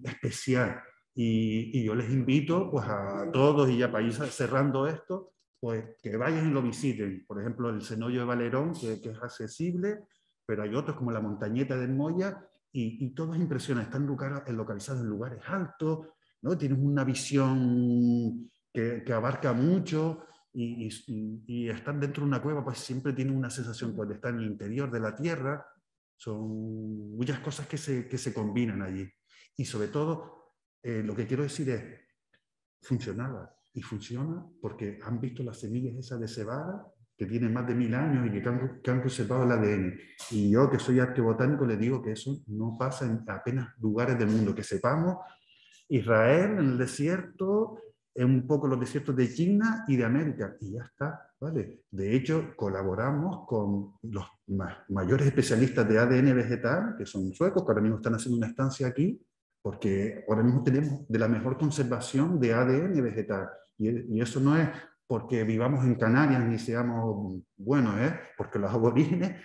especial. Y yo les invito pues, a todos, y ya para ir cerrando esto, pues que vayan y lo visiten. Por ejemplo, el Cenoyo de Valerón, que es accesible, pero hay otros como la Montañeta del Moya, y todos impresionan. Están localizados en lugares altos, ¿no? Tienen una visión que abarca mucho. Y estar dentro de una cueva, pues siempre tienen una sensación pues, de estar en el interior de la tierra. Son muchas cosas que se combinan allí. Y sobre todo, lo que quiero decir es, funcionaba. Y funciona porque han visto las semillas esas de cebada, que tienen más de 1000 años y que han conservado el ADN. Y yo, que soy arqueobotánico, le digo que eso no pasa en apenas lugares del mundo. Que sepamos, Israel en el desierto, en un poco los desiertos de China y de América, y ya está, ¿vale? De hecho, colaboramos con los mayores especialistas de ADN vegetal, que son suecos, que ahora mismo están haciendo una estancia aquí, porque ahora mismo tenemos de la mejor conservación de ADN vegetal, y eso no es porque vivamos en Canarias ni seamos buenos, porque los aborígenes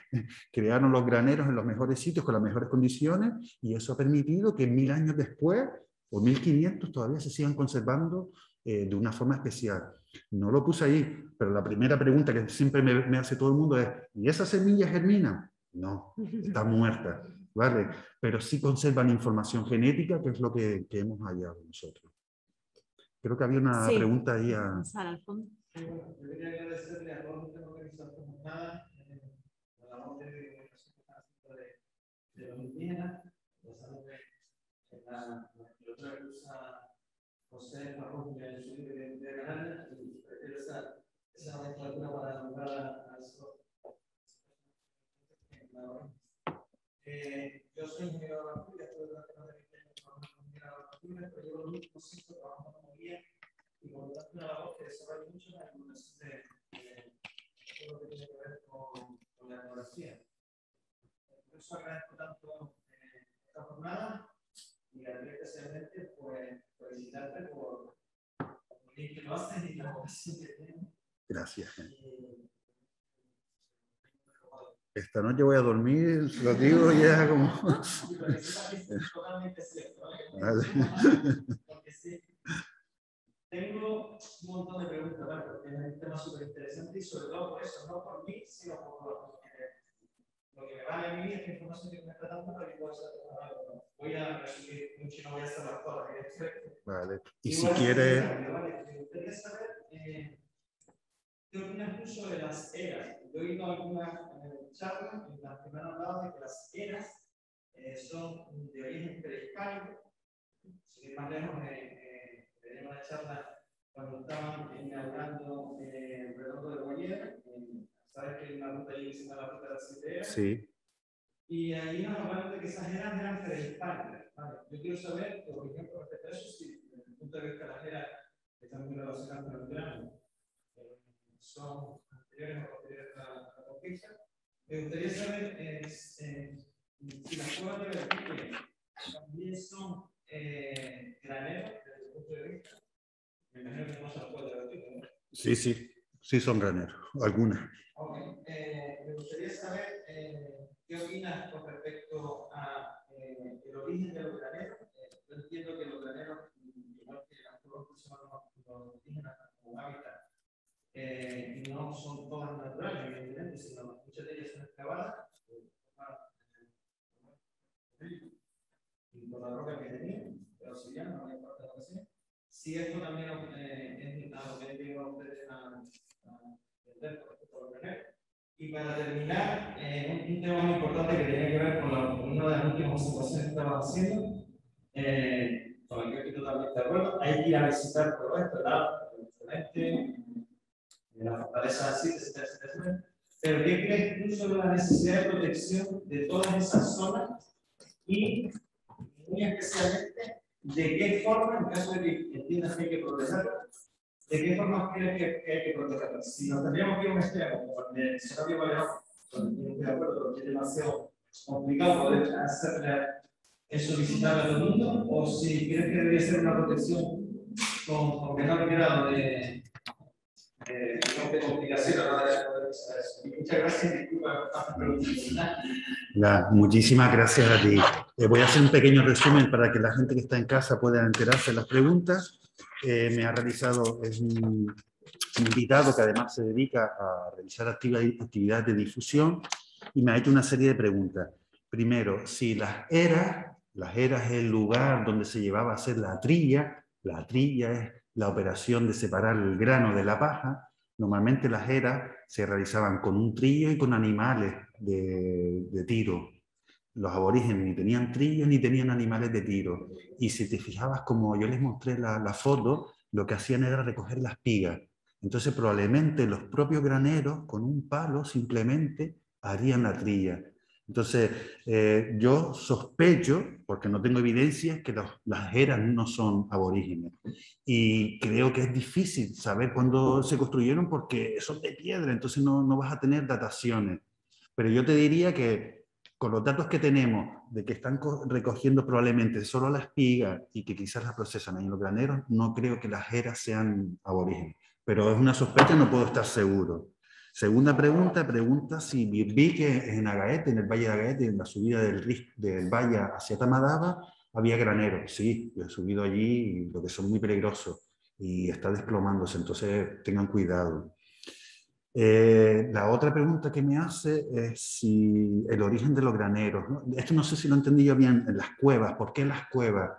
crearon los graneros en los mejores sitios con las mejores condiciones, y eso ha permitido que 1000 años después o 1500 todavía se sigan conservando de una forma especial. No lo puse ahí, pero la primera pregunta que siempre me hace todo el mundo es, ¿y esas semillas germinan? No, está muerta, ¿vale? Pero sí conservan información genética, que es lo que hemos hallado nosotros. Creo que había una pregunta ahí a...
Sara, al fondo.
Yo quería agradecerle a todos los que han organizado esta jornada, la labor de los indígenas, la otra cosa, José Farrón, que es de Canarias, y prefiero esa nomenclatura para nombrar a eso. Yo soy ingeniero de Barbuda, estoy durante más de 20 años trabajando como ingeniero de Barbuda, pero llevo los últimos 5 trabajando como guía, y por lo tanto una labor que desarrolla mucho en la divulgación de todo lo que tiene que ver con la etnografía. Por eso agradezco tanto esta jornada. Y especialmente, pues, felicitarte por lo bien que lo haces y la vocación que tienes.
Gracias. Esta noche voy a dormir, lo digo ya como...
Totalmente cierto.
Vale.
Porque sí.
Tengo un montón de preguntas, ¿vale? Porque es un tema súper interesante y sobre todo por eso, no por mí, sino por lo que me vale a mí, esta información que me está dando para que pueda ser trabajada. Voy a resumir mucho y no voy a hacer las cosas.
Vale. Y si quiere...
Vale, me gustaría saber qué opinas tú sobre las eras. Yo he oído algunas charlas en las que me han hablado de que las eras son de origen prehispánico. Sin ir más lejos, tenía una charla cuando estaban inaugurando el Redondo de Guayera. Sabes que hay una ruta ahí que se llama la ruta de las 7 eras.
Sí.
Y ahí nos hablaron de que esas eras eran prehispánicas. ¿Vale? Yo quiero saber, por ejemplo, respecto a eso, si desde el punto de vista de las eras que están muy relacionadas con el verano, son anteriores o posteriores a la conquista. Me gustaría saber si las cuevas de Vertique también son graneros desde el punto de vista. Me imagino que no se las cuevas de Vertique, ¿no?
Sí, sí, sí son graneros, algunas.
Okay. Me gustaría saber qué opinas con respecto a el origen de los graneros. Yo entiendo que los graneros, igual que las cuevas los indígenas como hábitat, no son todas naturales, evidentemente, sino muchas de ellas son excavadas y por la roca que tenían, pero si ya no hay parte de lo que sea. Si esto también es algo que ustedes a entender por respecto a los graneros. Y para terminar, un tema muy importante que tiene que ver con una de las últimas observaciones que estamos haciendo, con el que estoy totalmente de acuerdo, hay que ir a visitar todo esto, ¿verdad? La fortaleza de etcétera. Pero ¿qué crees tú sobre la necesidad de protección de todas esas zonas y muy especialmente de qué forma, en caso de que entiendas que hay que protegerlas, de qué forma crees que hay que protegerlas? Si nos tendríamos que ir a un extremo, como el de Serapio Baleón, no estoy de acuerdo porque es demasiado complicado poder hacer eso visitar a todo el mundo, o si crees que debería ser una protección con menor grado de complicación. Muchas gracias.
Muchísimas gracias a ti. Voy a hacer un pequeño resumen para que la gente que está en casa pueda enterarse de las preguntas. Me ha realizado, es un invitado que además se dedica a realizar actividades de difusión y me ha hecho una serie de preguntas. Primero, si las eras es el lugar donde se llevaba a hacer la trilla es la operación de separar el grano de la paja. Normalmente las eras se realizaban con un trillo y con animales de tiro. Los aborígenes ni tenían trillos ni tenían animales de tiro. Y si te fijabas, como yo les mostré la foto, lo que hacían era recoger las pigas. Entonces probablemente los propios graneros con un palo simplemente harían la trilla. Entonces yo sospecho, porque no tengo evidencias, que las eras no son aborígenes. Y creo que es difícil saber cuándo se construyeron porque son de piedra, entonces no vas a tener dataciones. Pero yo te diría que con los datos que tenemos de que están recogiendo probablemente solo la espiga y que quizás la procesan ahí en los graneros, no creo que las eras sean aborígenes. Pero es una sospecha, no puedo estar seguro. Segunda pregunta si vi que en Agaete, en el Valle de Agaete, en la subida del valle hacia Tamadaba, había graneros. Sí, yo he subido allí, lo que son muy peligrosos y está desplomándose, entonces tengan cuidado. La otra pregunta que me hace es si el origen de los graneros, ¿no? Esto no sé si lo entendí yo bien, en las cuevas, ¿por qué las cuevas?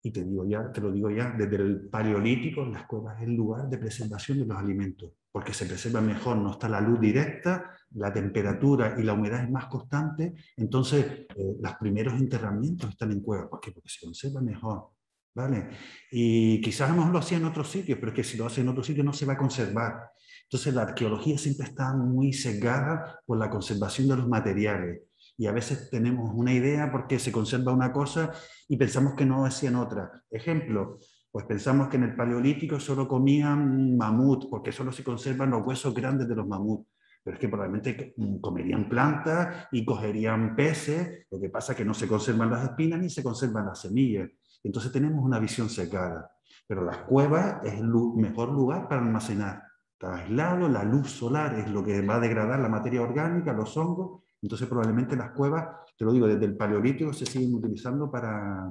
Y te lo digo ya, desde el paleolítico, las cuevas es el lugar de preservación de los alimentos, porque se preserva mejor, no está la luz directa, la temperatura y la humedad es más constante, entonces los primeros enterramientos están en cuevas. ¿Por qué? Porque se conserva mejor, ¿vale? Y quizás a lo mejor lo hacía en otros sitios, pero es que si lo hace en otro sitio no se va a conservar. Entonces la arqueología siempre está muy sesgada por la conservación de los materiales. Y a veces tenemos una idea porque se conserva una cosa y pensamos que no hacían otra. Ejemplo, pues pensamos que en el Paleolítico solo comían mamut, porque solo se conservan los huesos grandes de los mamuts. Pero es que probablemente comerían plantas y cogerían peces, lo que pasa es que no se conservan las espinas ni se conservan las semillas. Entonces tenemos una visión secada. Pero las cuevas es el mejor lugar para almacenar. Está aislado, la luz solar es lo que va a degradar la materia orgánica, los hongos. Entonces probablemente las cuevas, te lo digo, desde el Paleolítico se siguen utilizando para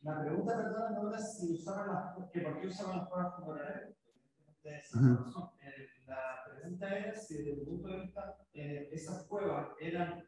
La pregunta, perdona, no era si usaban que por qué usaban las cuevas como graneros. La pregunta era si desde el punto de vista esas cuevas eran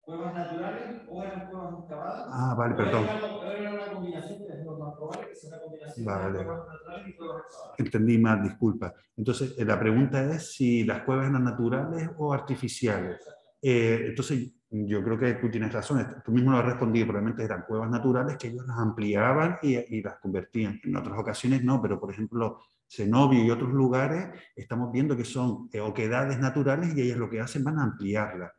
cuevas naturales o eran cuevas excavadas.
Ah, vale, perdón.
O era una combinación, que es lo más probable, que sea una combinación
Vale.
de cuevas naturales y cuevas excavadas.
Entendí mal, disculpa. Entonces, la pregunta es si las cuevas eran naturales o artificiales. Entonces, yo creo que tú tienes razón, tú mismo lo has respondido, probablemente eran cuevas naturales que ellos las ampliaban y las convertían. En otras ocasiones no, pero por ejemplo, Cenobio y otros lugares estamos viendo que son oquedades naturales y ellos lo que hacen van a ampliarlas.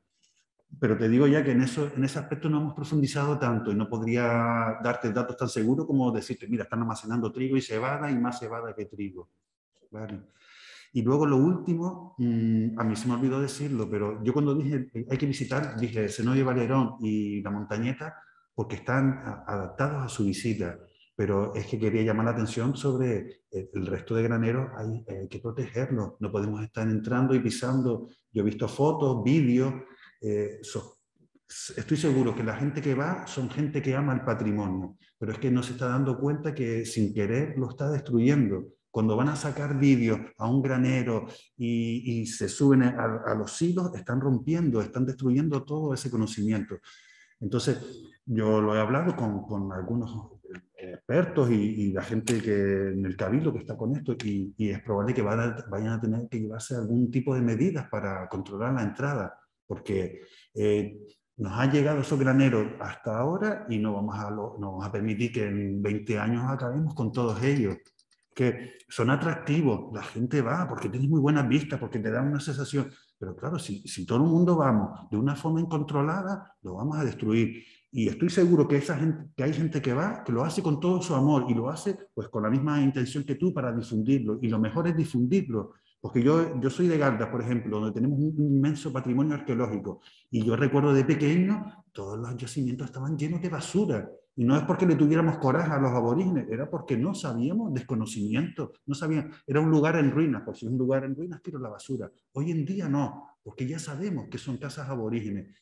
Pero te digo ya que en ese aspecto no hemos profundizado tanto y no podría darte datos tan seguros como decirte, mira, están almacenando trigo y cebada y más cebada que trigo. ¿Vale? Y luego lo último, a mí se me olvidó decirlo, pero yo cuando dije hay que visitar, dije Cenobio Valerón y La Montañeta porque están adaptados a su visita. Pero es que quería llamar la atención sobre el resto de graneros, hay que protegerlos, no podemos estar entrando y pisando. Yo he visto fotos, vídeos, estoy seguro que la gente que va son gente que ama el patrimonio, pero es que no se está dando cuenta que sin querer lo está destruyendo. Cuando van a sacar vídeos a un granero y se suben a los silos, están rompiendo, están destruyendo todo ese conocimiento. Entonces, yo lo he hablado con algunos expertos y la gente que en el cabildo que está con esto y es probable que vayan a tener que llevarse algún tipo de medidas para controlar la entrada, porque nos han llegado esos graneros hasta ahora y no vamos a permitir que en 20 años acabemos con todos ellos. Que son atractivos, la gente va porque tienes muy buenas vistas, porque te dan una sensación, pero claro, si todo el mundo vamos de una forma incontrolada, lo vamos a destruir. Y estoy seguro que, que hay gente que va, que lo hace con todo su amor y lo hace pues con la misma intención que tú para difundirlo. Y lo mejor es difundirlo, porque yo soy de Garda, por ejemplo, donde tenemos un inmenso patrimonio arqueológico. Y yo recuerdo de pequeño, todos los yacimientos estaban llenos de basura. Y no es porque le tuviéramos coraje a los aborígenes, era porque no sabíamos, desconocimiento, no sabíamos. Era un lugar en ruinas, por si es un lugar en ruinas, tiro la basura. Hoy en día no, porque ya sabemos que son casas aborígenes.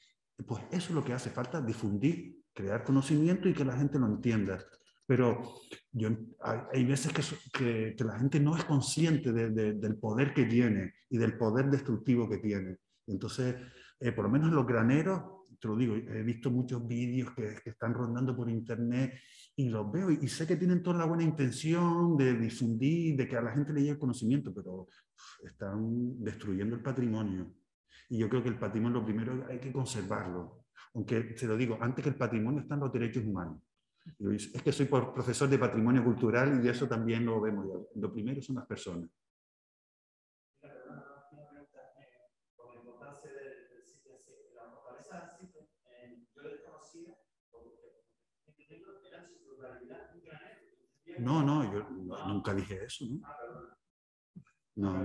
Pues eso es lo que hace falta, difundir, crear conocimiento y que la gente lo entienda. Pero hay veces que la gente no es consciente del poder que tiene y del poder destructivo que tiene. Entonces, por lo menos los graneros, te lo digo, he visto muchos vídeos que están rondando por internet y los veo y sé que tienen toda la buena intención de difundir, de que a la gente le llegue el conocimiento, pero están destruyendo el patrimonio. Y yo creo que el patrimonio, lo primero, hay que conservarlo. Aunque, te lo digo, antes que el patrimonio están los derechos humanos. Es que soy profesor de patrimonio cultural y eso también lo vemos. Lo primero son las personas. No, yo nunca dije eso, ¿no?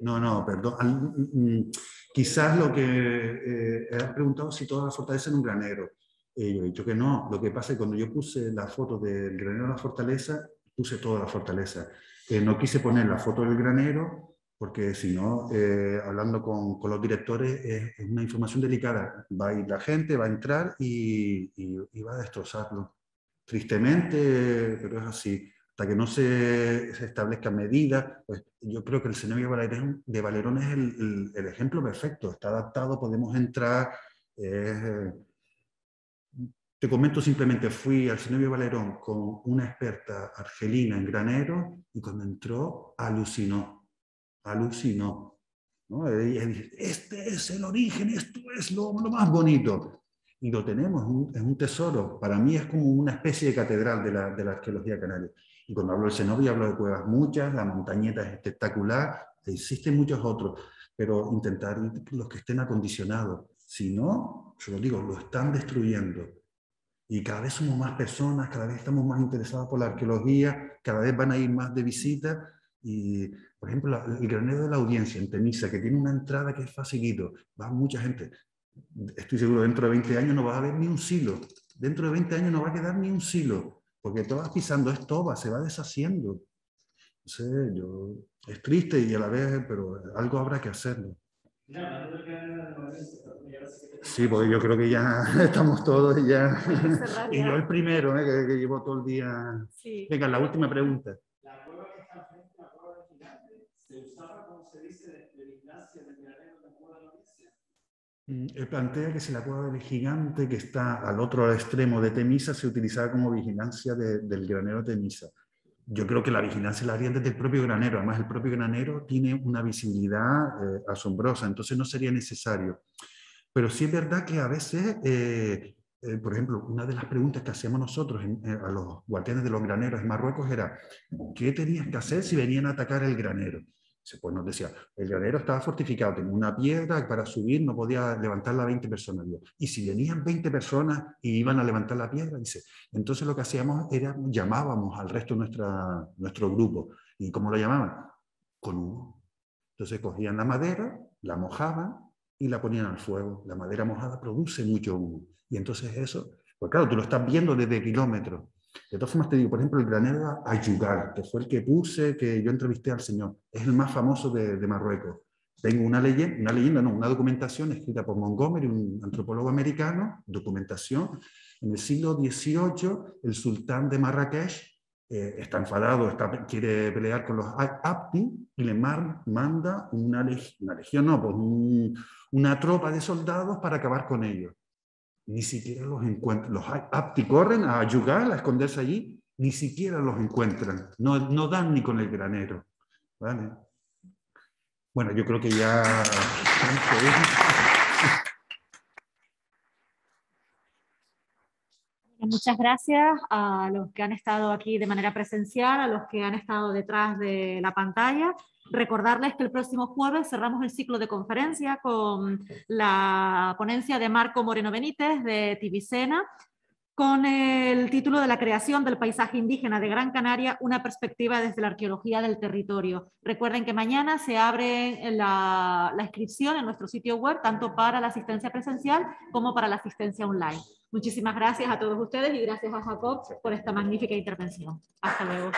No. No, perdón. Quizás lo que has preguntado si toda la fortaleza era un granero. Yo he dicho que no. Lo que pasa es que cuando yo puse la foto del granero de la fortaleza, puse toda la fortaleza. No quise poner la foto del granero porque si no, hablando con los directores, es una información delicada. Va a ir la gente, va a entrar y va a destrozarlo. Tristemente, pero es así. Hasta que no se establezcan medidas, pues yo creo que el Cenobio de Valerón es el ejemplo perfecto. Está adaptado, podemos entrar. Te comento simplemente, fui al Cenobio Valerón con una experta argelina en granero y cuando entró alucinó, ¿no? Ella dice, este es el origen, esto es lo más bonito. Y lo tenemos, es un tesoro. Para mí es como una especie de catedral de la arqueología canaria. Y cuando hablo del Cenobio, hablo de cuevas muchas, la montañeta es espectacular, existen muchos otros, pero intentar los que estén acondicionados. Si no, yo lo digo, lo están destruyendo. Y cada vez somos más personas, cada vez estamos más interesados por la arqueología, cada vez van a ir más de visita. Y, por ejemplo, el granero de la Audiencia en Temisa, que tiene una entrada que es facilito, va mucha gente. Estoy seguro, dentro de 20 años no va a haber ni un silo. Dentro de 20 años no va a quedar ni un silo, porque todo vas pisando, es toba, se va deshaciendo. No sé, es triste y a la vez, pero algo habrá que hacerlo. Sí, porque yo creo que ya estamos todos ya.
cerrar
Y
ya.
yo el primero, que llevo todo el día.
Sí.
Venga, la última pregunta.
La cueva que está frente a la cueva del gigante se usaba, como se dice, de vigilancia del granero de la cueva de la Odisea.
Él plantea que si la cueva del gigante, que está al otro extremo de Temisa, se utilizaba como vigilancia del granero de Temisa. Yo creo que la vigilancia la harían desde el propio granero. Además, el propio granero tiene una visibilidad asombrosa, entonces no sería necesario. Pero sí es verdad que a veces, por ejemplo, una de las preguntas que hacíamos nosotros a los guardianes de los graneros en Marruecos era ¿qué tenías que hacer si venían a atacar el granero? Pues nos decía, el granero estaba fortificado, tenía una piedra, para subir no podía levantarla a 20 personas. Y si venían 20 personas y iban a levantar la piedra, dice, entonces lo que hacíamos era, llamábamos al resto de nuestro grupo. ¿Y cómo lo llamaban? Con humo. Entonces cogían la madera, la mojaban y la ponían al fuego. La madera mojada produce mucho humo. Y entonces eso, pues claro, tú lo estás viendo desde kilómetros. De todas formas te digo, por ejemplo, el granero Ayugal, que fue el que que yo entrevisté al señor, es el más famoso de Marruecos. Tengo una documentación escrita por Montgomery, un antropólogo americano, documentación. En el siglo XVIII, el sultán de Marrakech está enfadado, quiere pelear con los Abti y le manda una legión, no, pues una tropa de soldados para acabar con ellos. Ni siquiera los encuentran. Los Abti corren a Ayugal, a esconderse allí, ni siquiera los encuentran. No dan ni con el granero. ¿Vale? Bueno, yo creo que ya...
Muchas gracias a los que han estado aquí de manera presencial, a los que han estado detrás de la pantalla. Recordarles que el próximo jueves cerramos el ciclo de conferencia con la ponencia de Marco Moreno Benítez de Tibicena, con el título de la creación del paisaje indígena de Gran Canaria, una perspectiva desde la arqueología del territorio. Recuerden que mañana se abre la inscripción en nuestro sitio web, tanto para la asistencia presencial como para la asistencia online. Muchísimas gracias a todos ustedes y gracias a Jacob por esta magnífica intervención. Hasta luego.